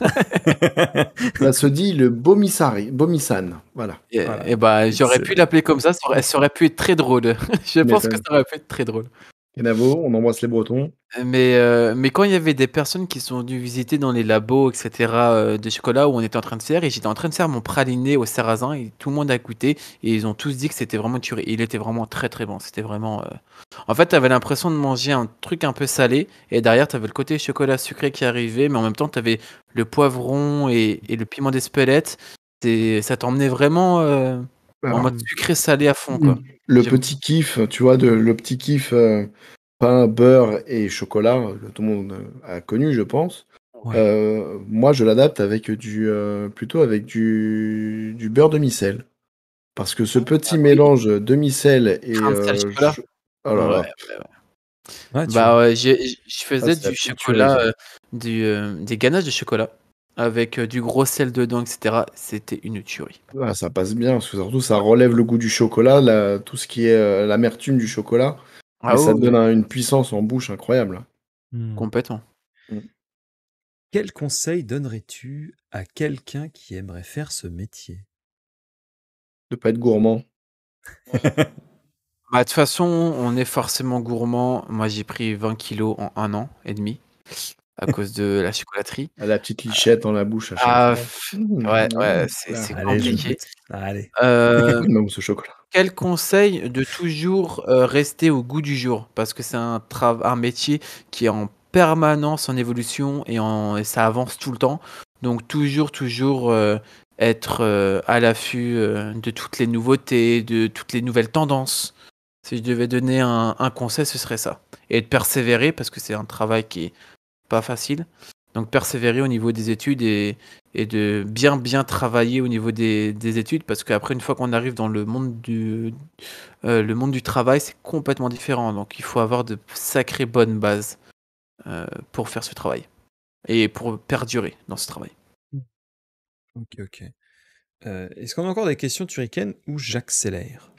Ça se dit le bomissan. Voilà. Et bah j'aurais pu l'appeler comme ça aurait pu être très drôle. Je pense que ça aurait pu être très drôle. Kenavo, on embrasse les Bretons. Mais quand il y avait des personnes qui sont venues visiter dans les labos, etc., de chocolat où on était en train de faire, et j'étais en train de faire mon praliné au sarrasin, et tout le monde a goûté, et ils ont tous dit que c'était vraiment tuerie. Il était vraiment très très bon. C'était vraiment. En fait, t'avais l'impression de manger un truc un peu salé, et derrière, t'avais le côté chocolat sucré qui arrivait, mais en même temps, t'avais le poivron et le piment d'Espelette. Ça t'emmenait vraiment en mode sucré-salé à fond, quoi. Le petit kiff, tu vois, le petit kiff pain, beurre et chocolat, que tout le monde a connu, je pense. Ouais. Moi, je l'adapte avec plutôt avec du beurre demi-sel. Parce que ce petit mélange demi-sel et Crème sel chocolat. oh là là. Ouais, tu Bah vois. ouais, je faisais c'est la du petite chocolat, tuerie, des ganaches de chocolat avec du gros sel dedans, etc. C'était une tuerie. Ah, ça passe bien, parce que surtout ça relève le goût du chocolat, tout ce qui est l'amertume du chocolat, Ah mais ça te oui, donne une puissance en bouche incroyable. complètement. Quel conseil donnerais-tu à quelqu'un qui aimerait faire ce métier? De pas être gourmand. Bah, de toute façon, on est forcément gourmand. Moi, j'ai pris 20 kilos en 1 an et demi à cause de la chocolaterie. La petite lichette dans la bouche à chaque Ah fois. ouais, c'est Allez, je compliqué. goûte. Allez. Même ce chocolat. Quel conseil de toujours rester au goût du jour? Parce que c'est un métier qui est en permanence en évolution et ça avance tout le temps. Donc toujours être à l'affût de toutes les nouveautés, de toutes les nouvelles tendances. Si je devais donner un conseil, ce serait ça. Et de persévérer parce que c'est un travail qui est pas facile. Donc persévérer au niveau des études et de bien travailler au niveau des études parce qu'après une fois qu'on arrive dans le monde du travail, c'est complètement différent. Donc il faut avoir de sacrées bonnes bases pour faire ce travail et pour perdurer dans ce travail. Ok. Est-ce qu'on a encore des questions, Turrican, ou j'accélère?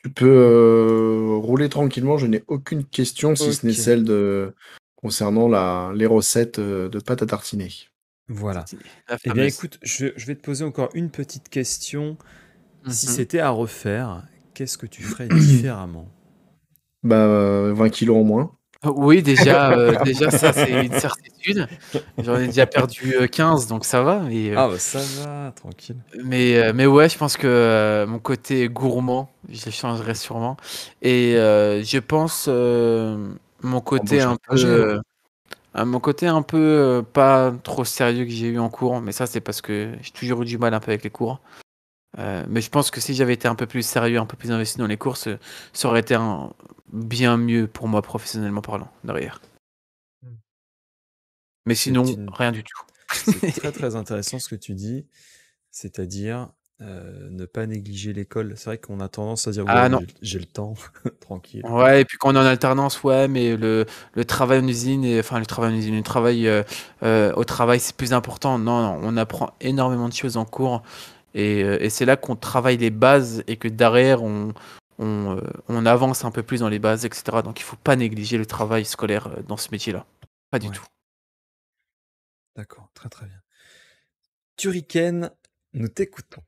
Tu peux rouler tranquillement, je n'ai aucune question si ce n'est Ok. celle concernant les recettes de pâte à tartiner. Voilà. La Eh bien, fameuse. écoute, je vais te poser encore une petite question. Si Mhm. c'était à refaire, qu'est-ce que tu ferais différemment? Bah, 20 kilos en moins. Oui, déjà ça c'est une certitude. J'en ai déjà perdu 15, donc ça va. Ah bah ça va, tranquille. Mais ouais, je pense que mon côté gourmand, je le changerais sûrement. Et je pense mon côté Embauche un un stagiaire. peu, mon côté un peu pas trop sérieux que j'ai eu en cours. Mais ça, c'est parce que j'ai toujours eu du mal un peu avec les cours. Mais je pense que si j'avais été un peu plus sérieux, un peu plus investi dans les courses, ça aurait été bien mieux pour moi professionnellement parlant derrière. Mais sinon, rien du tout. C'est très très intéressant ce que tu dis, c'est-à-dire ne pas négliger l'école. C'est vrai qu'on a tendance à dire Ah ouais, non. j'ai le temps, tranquille. Ouais, et puis quand on est en alternance, ouais, mais le travail en usine, le travail au travail, c'est plus important. Non, on apprend énormément de choses en cours, et c'est là qu'on travaille les bases et que derrière on avance un peu plus dans les bases, etc. Donc il faut pas négliger le travail scolaire dans ce métier-là. Pas du Ouais. tout. D'accord, très très bien. Turrican, nous t'écoutons.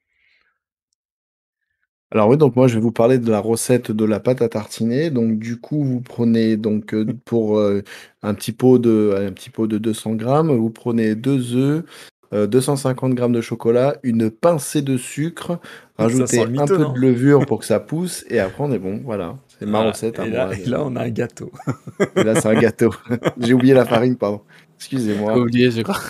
Alors oui, donc moi je vais vous parler de la recette de la pâte à tartiner. Donc du coup, vous prenez donc pour un petit pot de 200 grammes, vous prenez 2 œufs, 250 grammes de chocolat, une pincée de sucre, Ça sent rajoutez le un peu mitonnant. de levure pour que ça pousse, et après on est bon. Voilà, c'est ma Voilà. recette à Et moi. là, on a un gâteau. Et là, c'est un gâteau. J'ai oublié la farine, pardon. J'ai Excusez-moi. oublié, je crois.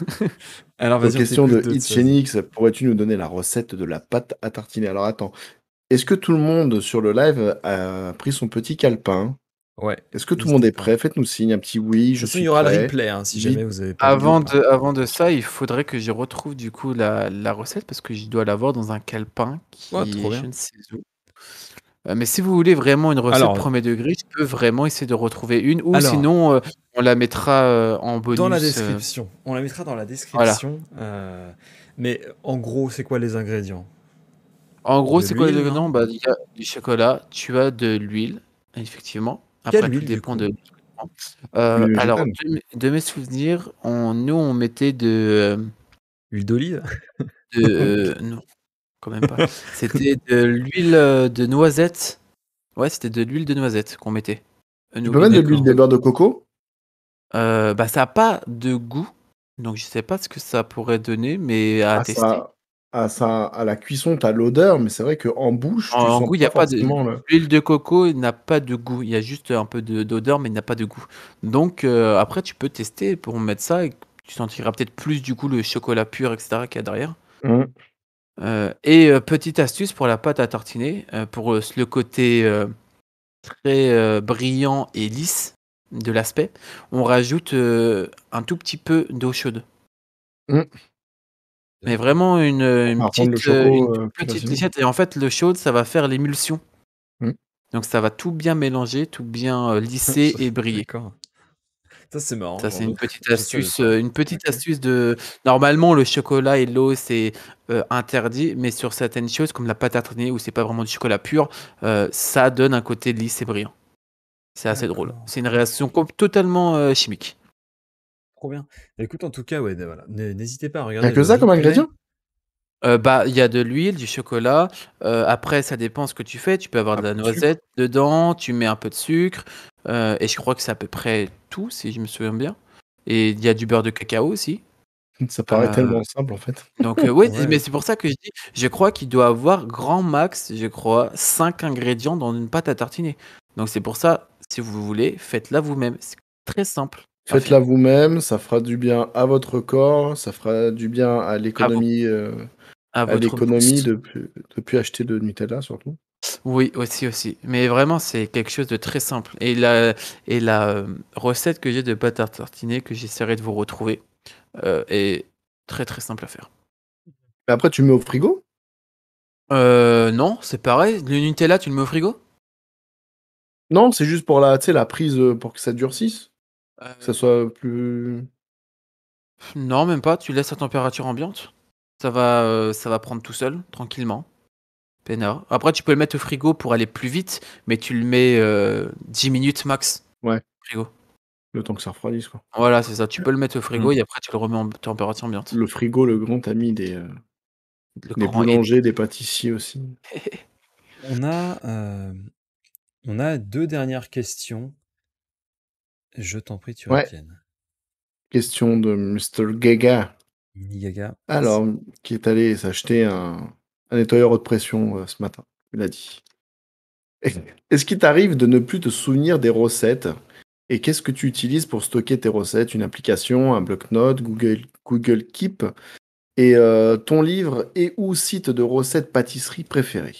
Alors, Donc, vas-y, on question t'écoute de d'autres, vas-y. Hitchenix, pourrais-tu nous donner la recette de la pâte à tartiner? Alors, attends. Est-ce que tout le monde sur le live a pris son petit calepin? Ouais, Est-ce que tout le monde n'hésitez est pas. prêt? Faites-nous signe, un petit oui, De toute je façon, il suis y aura le prêt. replay, hein, si Vite. jamais vous avez pas vu ou Avant pas. de ça, il faudrait que j'y retrouve du coup la recette parce que je dois l'avoir dans un calepin Ouais, qui trop est je bien. ne sais où. Mais si vous voulez vraiment une recette Alors, premier degré, je peux vraiment essayer de retrouver une ou alors, sinon on la mettra en dans la bonus. description. On la mettra dans la Voilà. description. Mais en gros, c'est quoi les ingrédients? En gros, De c'est quoi les l'huile, ingrédients? non? Bah, il y a du chocolat, tu as de l'huile, effectivement. Quelle Après, tout huile, du dépend coup? de ce que tu prends. L'huile Alors, végétale. de mes souvenirs, nous, on mettait Huile d'olive? non, quand même pas. C'était de l'huile de noisette. Ouais, c'était de l'huile de noisette qu'on mettait. Tu Nous, peux mettre de l'huile D'accord. de beurre de coco? bah, ça a pas de goût, donc je sais pas ce que ça pourrait donner, mais à Ah, tester. à la cuisson, t'as l'odeur, mais c'est vrai qu'en bouche, tu En sens goût, il y pas a pas de forcément le. l'huile de coco n'a pas de goût. Il y a juste un peu d'odeur, mais il n'a pas de goût. Donc après, tu peux tester pour mettre ça et tu sentiras peut-être plus du coup le chocolat pur, etc. qu'il y a derrière. Mmh. Petite astuce pour la pâte à tartiner, pour le côté très brillant et lisse de l'aspect, on rajoute un tout petit peu d'eau chaude. Mmh. Mais vraiment Pour faire fondre le choco, une toute plus petite facilement. lichette et en fait, l'eau chaude, ça va faire l'émulsion. Mmh. Donc ça va tout bien mélanger, tout bien lisser et briller. D'accord. Ça, c'est marrant, Ça, c'est je savais pas. une petite Ok. astuce de. Normalement, le chocolat et l'eau, c'est interdit, mais sur certaines choses, comme la pâte à tartiner, où c'est pas vraiment du chocolat pur, ça donne un côté lisse et brillant. C'est assez drôle. D'accord. C'est une réaction totalement chimique. Trop bien. Écoute, en tout cas, ouais, voilà. N'hésitez pas à Y a regarder que le ça comme replay. ingrédient? Bah, il y a de l'huile, du chocolat. Après, ça dépend ce que tu fais. Tu peux avoir Un de la peu de sucre. noisette dedans, tu mets un peu de sucre, et je crois que c'est à peu près tout, si je me souviens bien. Et il y a du beurre de cacao aussi. Ça paraît Heu, tellement simple, en fait. donc ouais, mais Ouais. c'est pour ça que je dis, je crois qu'il doit avoir grand max, je crois, 5 ingrédients dans une pâte à tartiner. Donc c'est pour ça, si vous voulez, faites-la vous-même. C'est très simple à Faites-la faire. vous-même, ça fera du bien à votre corps, ça fera du bien À vos à à votre l'économie pouce. de plus acheter de Nutella, surtout. Oui, aussi, aussi. Mais vraiment, c'est quelque chose de très simple. Et la recette que j'ai de pâte à tartiner, que j'essaierai de vous retrouver, est très très simple à faire. Mais après, tu mets au frigo? Non, c'est pareil. Le Nutella, tu le mets au frigo? Non, c'est juste pour la, tu sais, la prise, pour que ça durcisse? Que ça Euh, soit plus. non, même pas. Tu laisses à température ambiante. Ça va prendre tout seul, tranquillement. Peinard. Après, tu peux le mettre au frigo pour aller plus vite, mais tu le mets 10 minutes max Ouais, au frigo. le temps que ça refroidisse, quoi. Voilà, c'est ça. Tu peux le mettre au frigo Mmh. et après, tu le remets en température ambiante. Le frigo, le grand ami Le des grand et boulangers, des pâtissiers aussi. On a, on a deux dernières questions. Je t'en prie, tu Ouais, retiennes. question de Mr. Gaga. Mini Gaga. Alors, qui est allé s'acheter un nettoyeur haute pression ce matin, il a dit. Est-ce qu'il t'arrive de ne plus te souvenir des recettes? Et qu'est-ce que tu utilises pour stocker tes recettes? Une application, un bloc-notes, Google Keep et ton livre et ou site de recettes pâtisserie préféré?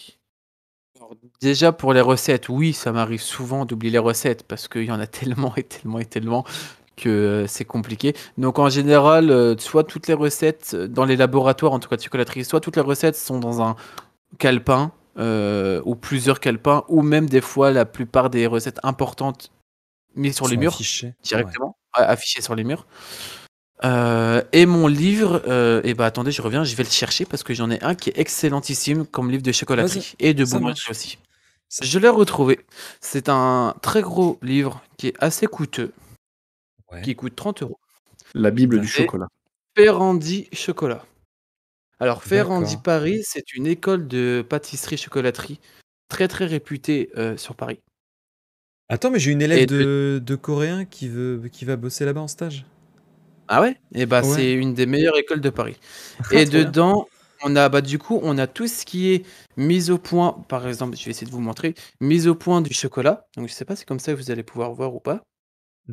Alors, déjà pour les recettes, oui, ça m'arrive souvent d'oublier les recettes parce qu'il y en a tellement et tellement et tellement que c'est compliqué. Donc en général, soit toutes les recettes dans les laboratoires, en tout cas de chocolaterie, soit toutes les recettes sont dans un calepin ou plusieurs calepins, ou même des fois la plupart des recettes importantes mises sur les Sont murs affichés. Ouais. directement, affichées sur les murs. Et mon livre, et bah attendez, je reviens, je vais le chercher parce que j'en ai un qui est excellentissime comme livre de Vas-y, chocolaterie et de ça boulangerie marche. aussi. Je l'ai retrouvé. C'est un très gros livre qui est assez coûteux, Ouais. qui coûte 30 €. La Bible du D'accord. chocolat. Ferrandi Chocolat. Alors Ferrandi D'accord. Paris, c'est une école de pâtisserie-chocolaterie très très réputée sur Paris. Attends, mais j'ai une élève Et de coréen qui va bosser là-bas en stage. ah ouais? Et bah Ouais. c'est une des meilleures écoles de Paris. Ah, Et trop bien. dedans, on a bah du coup, on a tout ce qui est mise au point. Par exemple, je vais essayer de vous montrer, mise au point du chocolat. Donc je sais pas si comme ça vous allez pouvoir voir ou pas.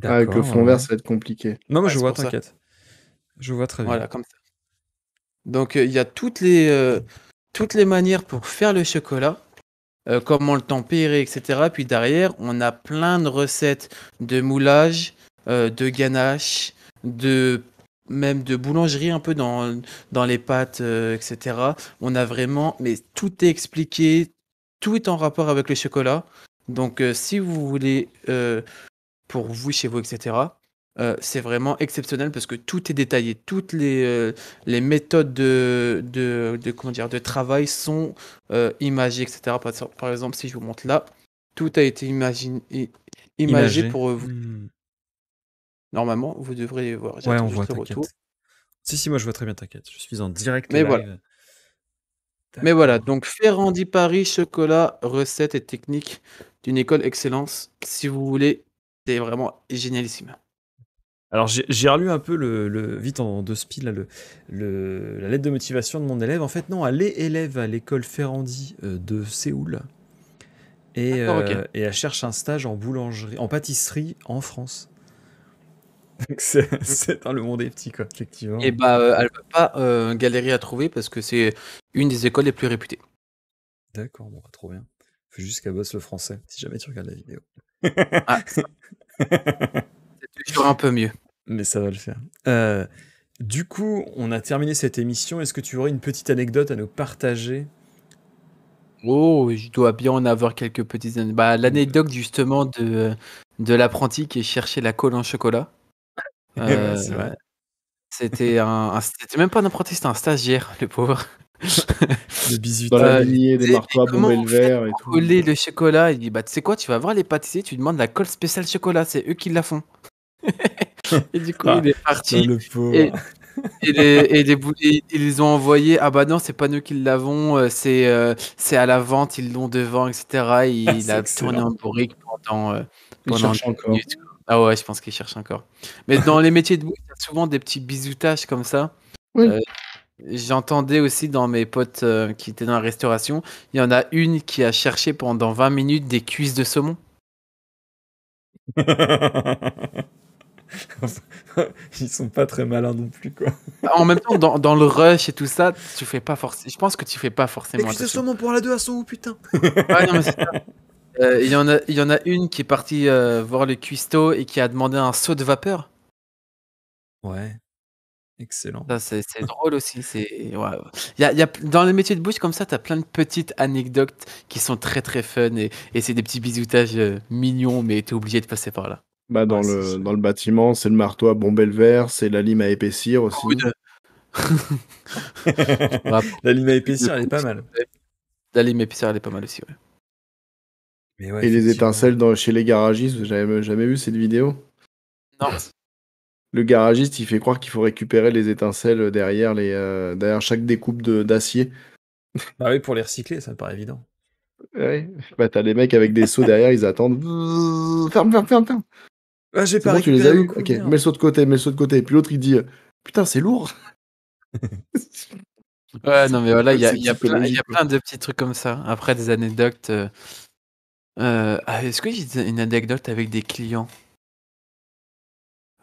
Ah, avec le D'accord, fond ouais, vert, ouais. ça va être compliqué. Non, mais Ouais, je c'est vois, pour ça. t'inquiète. Je vois très bien. Voilà, comme ça. Donc il y a toutes les manières pour faire le chocolat, comment le tempérer, etc. Puis derrière, on a plein de recettes de moulage, de ganache, même de boulangerie un peu dans les pâtes, etc. On a vraiment, mais tout est expliqué, tout est en rapport avec le chocolat. Donc si vous voulez, pour vous, chez vous, etc., c'est vraiment exceptionnel parce que tout est détaillé. Toutes les méthodes comment dire, de travail sont imagées, etc. Par exemple, si je vous montre là, tout a été imagé Imagé. pour vous. Normalement, vous devrez voir. Ouais, J'attends on juste voit, le retour. t'inquiète. Si, moi je vois très bien, t'inquiète. Je suis en direct Mais live. voilà. Mais voilà, donc Ferrandi Paris, chocolat, recettes et techniques d'une école excellence. Si vous voulez, c'est vraiment génialissime. Alors j'ai relu un peu vite en deux spies là, la lettre de motivation de mon élève. En fait, non, elle est élève à l'école Ferrandi de Séoul. Et, D'accord, ok. et elle cherche un stage en boulangerie, en pâtisserie en France. Donc c'est dans le monde est petit, quoi, effectivement. Et bah, elle va pas galérer à trouver parce que c'est une des écoles les plus réputées. D'accord, bon, trop bien. Faut juste qu'elle bosse le français, si jamais tu regardes la vidéo. Ah, c'est toujours un peu mieux. Mais ça va le faire. Du coup, on a terminé cette émission. Est-ce que tu aurais une petite anecdote à nous partager? Oh, je dois bien en avoir quelques petites anecdotes. Bah, l'anecdote justement de l'apprenti qui cherchait la colle en chocolat. Ouais, c'est vrai. C'était même pas un apprenti, c'était un stagiaire, le pauvre. Le bisu. Dans la Il lignée des disait, marteaux à comment bomber on le fait verre et pour tout. coller le chocolat? Il dit, bah, tu sais quoi, tu vas voir les pâtissiers, tu demandes la colle spéciale chocolat, c'est eux qui la font. Et du coup, il est parti. Le Et, pauvre. ils les ont envoyés. Ah bah non, c'est pas nous qui l'avons, c'est à la vente, ils l'ont devant, etc. Il C'est a tourné excellent. en bourrique Il pendant cherche 10 encore. minutes. Ah ouais, je pense qu'il cherche encore. Mais dans les métiers de bouche, il y a souvent des petits bisoutages comme ça. Oui. J'entendais aussi dans mes potes qui étaient dans la restauration, il y en a une qui a cherché pendant 20 minutes des cuisses de saumon. Ils sont pas très malins non plus, quoi. En même temps, dans le rush et tout ça, tu fais pas forcément. Je pense que tu fais pas Les forcément cuisses de attention. saumon pour la 2 à 100 putain. Ouais, non, mais c'est ça. Il y en a une qui est partie voir le cuistot et qui a demandé un seau de vapeur. Ouais, excellent. Ça, c'est drôle aussi. Ouais. Dans les métiers de bouche comme ça, t'as plein de petites anecdotes qui sont très très fun et c'est des petits bisoutages mignons, mais t'es obligé de passer par là. Bah, dans Ouais, dans le bâtiment, c'est le marteau à bomber le verre, c'est la lime à épaissir aussi. Coude. La lime à épaissir, elle est pas mal. La lime épaisseur, elle est pas mal aussi. Ouais. Mais ouais, Et les effectivement. étincelles chez les garagistes, vous avez jamais vu cette vidéo? Non. Le garagiste, il fait croire qu'il faut récupérer les étincelles derrière chaque découpe d'acier. Bah oui, pour les recycler, ça me paraît évident. Ouais. Bah, t'as des mecs avec des seaux derrière, ils attendent. Ferme, ferme, ferme, ferme. Ah, j'ai C'est pas bon, tu les récupéré as eu? beaucoup, Ok, merde. mets le seau de côté, mets le seau de côté. Puis l'autre, il dit putain, c'est lourd. Ouais, non, mais voilà, il y a, C'est il y a plein, il y psychologique, a quoi. plein de petits trucs comme ça. Après, des anecdotes. Est-ce que j'ai une anecdote avec des clients?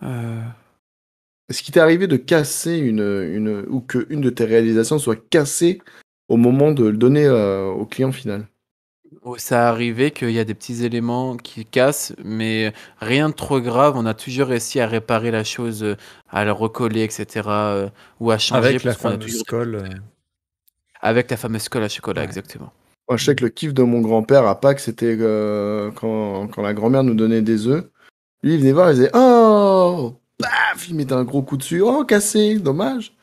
Est-ce qu'il t'est arrivé de casser ou que une de tes réalisations soit cassée au moment de le donner au client final? Où ça arrivait qu'il y a des petits éléments qui cassent, mais rien de trop grave. On a toujours réussi à réparer la chose, à le recoller, etc. Ou à changer, Avec la parce qu'on a fameuse toujours des colle. avec la fameuse colle à chocolat, Ouais. exactement. Moi, je sais que le kiff de mon grand-père à Pâques, c'était quand la grand-mère nous donnait des œufs. Lui, il venait voir, il disait oh! Paf! Il mettait un gros coup dessus. Oh, cassé, dommage.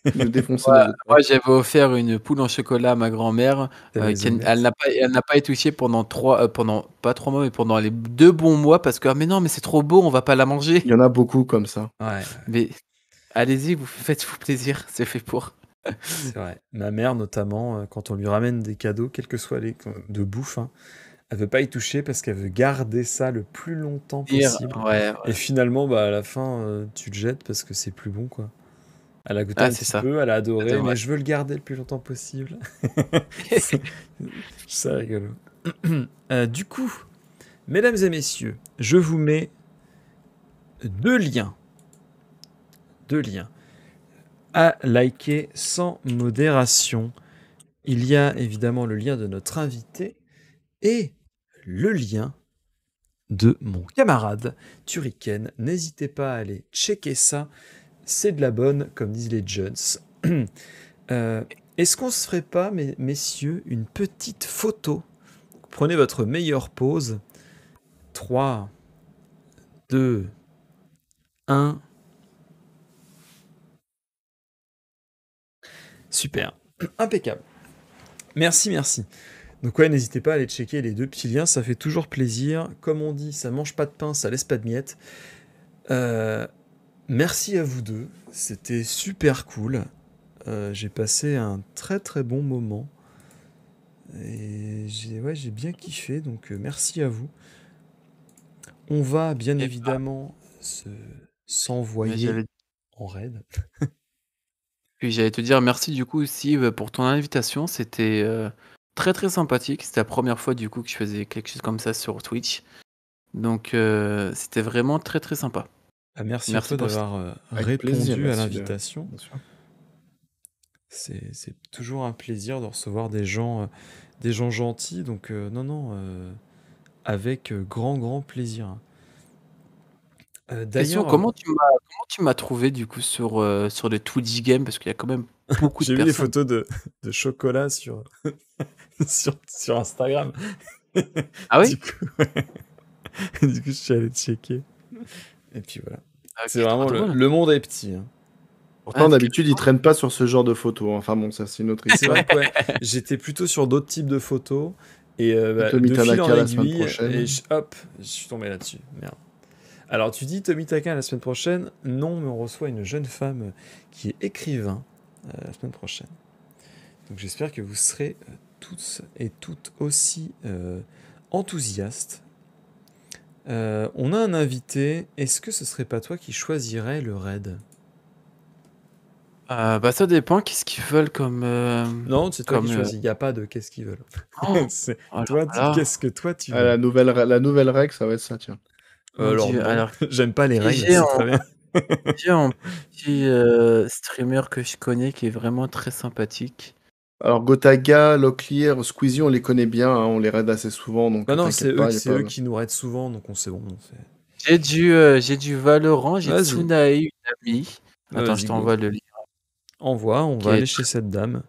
Il nous défonçait Ouais, les œufs. moi, j'avais offert une poule en chocolat à ma grand-mère. T'avais les omelettes. Elle n'a pas été touchée pendant pas 3 mois, mais pendant les 2 bons mois parce que ah, mais non, mais c'est trop beau, on va pas la Il manger. y en a beaucoup comme ça. Ouais, Mais allez-y, faites-vous plaisir, c'est fait pour. c'est vrai. Ma mère, notamment, quand on lui ramène des cadeaux, quels que soient les de bouffe, hein, elle veut pas y toucher parce qu'elle veut garder ça le plus longtemps possible. Ouais, Et finalement, bah, à la fin, tu le jettes parce que c'est plus bon, quoi. Elle a goûté un c'est petit ça. peu, elle a C'est adoré, dommage. mais je veux le garder le plus longtemps possible. C'est rigolo. Du coup, mesdames et messieurs, je vous mets deux liens. à liker sans modération. Il y a évidemment le lien de notre invité et le lien de mon camarade Turrican. N'hésitez pas à aller checker ça. C'est de la bonne, comme disent les Jones. Est-ce qu'on se ferait pas, messieurs, une petite photo? Prenez votre meilleure pose. 3, 2, 1. Super. Impeccable. Merci. Donc ouais, n'hésitez pas à aller checker les 2 petits liens, ça fait toujours plaisir. Comme on dit, ça mange pas de pain, ça laisse pas de miettes. Merci à vous deux, c'était super cool. J'ai passé un très très bon moment. Et j'ai bien kiffé, donc merci à vous. On va bien évidemment s'envoyer en raid. Puis j'allais te dire merci du coup aussi pour ton invitation. C'était très très sympathique. C'était la première fois du coup que je faisais quelque chose comme ça sur Twitch. Donc c'était vraiment très très sympa. Merci à toi d'avoir répondu à l'invitation. C'est toujours un plaisir de recevoir des gens gentils. Donc avec grand plaisir. Question, comment tu m'as trouvé du coup sur le Twitch game, parce qu'il y a quand même beaucoup de personnes. J'ai vu les photos de chocolat sur Instagram. Ah oui? Du coup, je suis allé checker. Et puis voilà. C'est vraiment drôle. le monde est petit. Hein. Pourtant, d'habitude, ils traînent pas sur ce genre de photos. Enfin bon, ça, c'est une autre histoire. C'est vrai que j'étais plutôt sur d'autres types de photos. Et Tommy de fil Tanaka en la aiguille, semaine prochaine. et je suis tombé là-dessus. Merde. Alors, tu dis Tommy Tanaka la semaine prochaine. Non, mais on reçoit une jeune femme qui est écrivain la semaine prochaine. Donc, j'espère que vous serez tous et toutes aussi enthousiastes. On a un invité. Est-ce que ce serait pas toi qui choisirais le raid? Bah ça dépend, qu'est-ce qu'ils veulent comme... Non, c'est toi qui choisis, il n'y a pas de qu'est-ce qu'ils veulent. C'est toi, qu'est-ce que toi tu veux. La nouvelle règle, ça va être ça, tiens. Alors, j'aime pas les règles, c'est très bien. J'ai un petit streamer que je connais qui est vraiment très sympathique. Alors Gotaga, Locklear, Squeezie, on les connaît bien, hein, on les raid assez souvent. Donc non, c'est eux qui nous raident souvent, donc on sait bon. J'ai du Valorant, j'ai Tsunae, une amie. Attends, je t'envoie le lien. On va aller chez cette dame.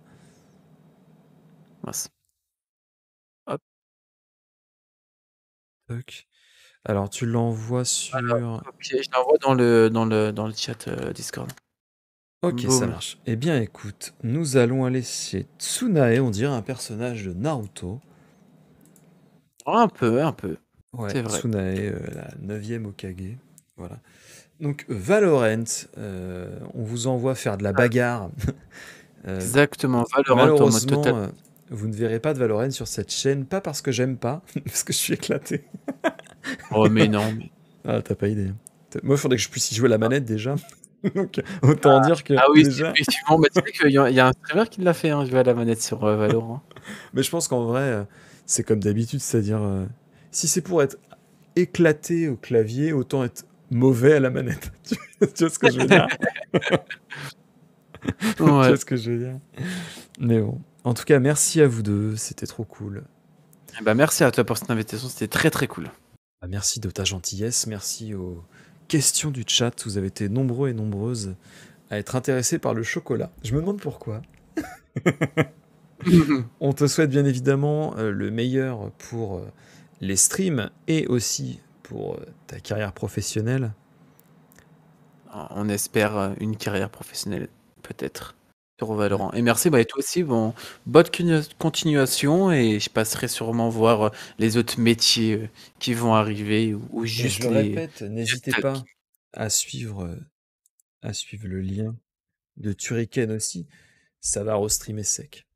Hop. Alors, tu l'envoies sur... Ok, je l'envoie dans le chat Discord. Ok, ça marche. Eh bien, écoute, nous allons aller chez Tsunae, on dirait un personnage de Naruto. Un peu. Ouais, c'est vrai. Tsunae, la 9e Hokage. Voilà. Donc, Valorant, on vous envoie faire de la bagarre. Exactement, Valorant malheureusement, en mode total. vous ne verrez pas de Valorant sur cette chaîne, pas parce que j'aime pas, parce que je suis éclaté. Oh, mais non. Ah, t'as pas idée. Moi, il faudrait que je puisse y jouer à la manette déjà. Donc, autant dire que. Ah oui, déjà... effectivement, mais tu sais qu'il y a un streamer qui l'a fait, jouer à la manette sur Valorant. Mais je pense qu'en vrai, c'est comme d'habitude, c'est-à-dire, si c'est pour être éclaté au clavier, autant être mauvais à la manette. Tu vois ce que je veux dire? Tu vois ce que je veux dire? Mais bon. En tout cas, merci à vous deux, c'était trop cool. Bah, merci à toi pour cette invitation, c'était très très cool. Bah, merci de ta gentillesse, merci aux questions du chat. Vous avez été nombreux et nombreuses à être intéressés par le chocolat. Je me demande pourquoi. On te souhaite bien évidemment le meilleur pour les streams et aussi pour ta carrière professionnelle. On espère une carrière professionnelle, peut-être, sur Valorant. Et merci, et toi aussi, bonne continuation, et je passerai sûrement voir les autres métiers qui vont arriver, ou juste je le répète, n'hésitez pas à suivre le lien de Turrican aussi. Ça va restreamer sec.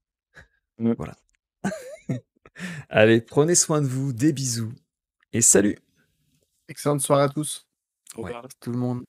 Voilà. Allez, prenez soin de vous, des bisous, et salut. Excellente soirée à tous. Au revoir tout le monde.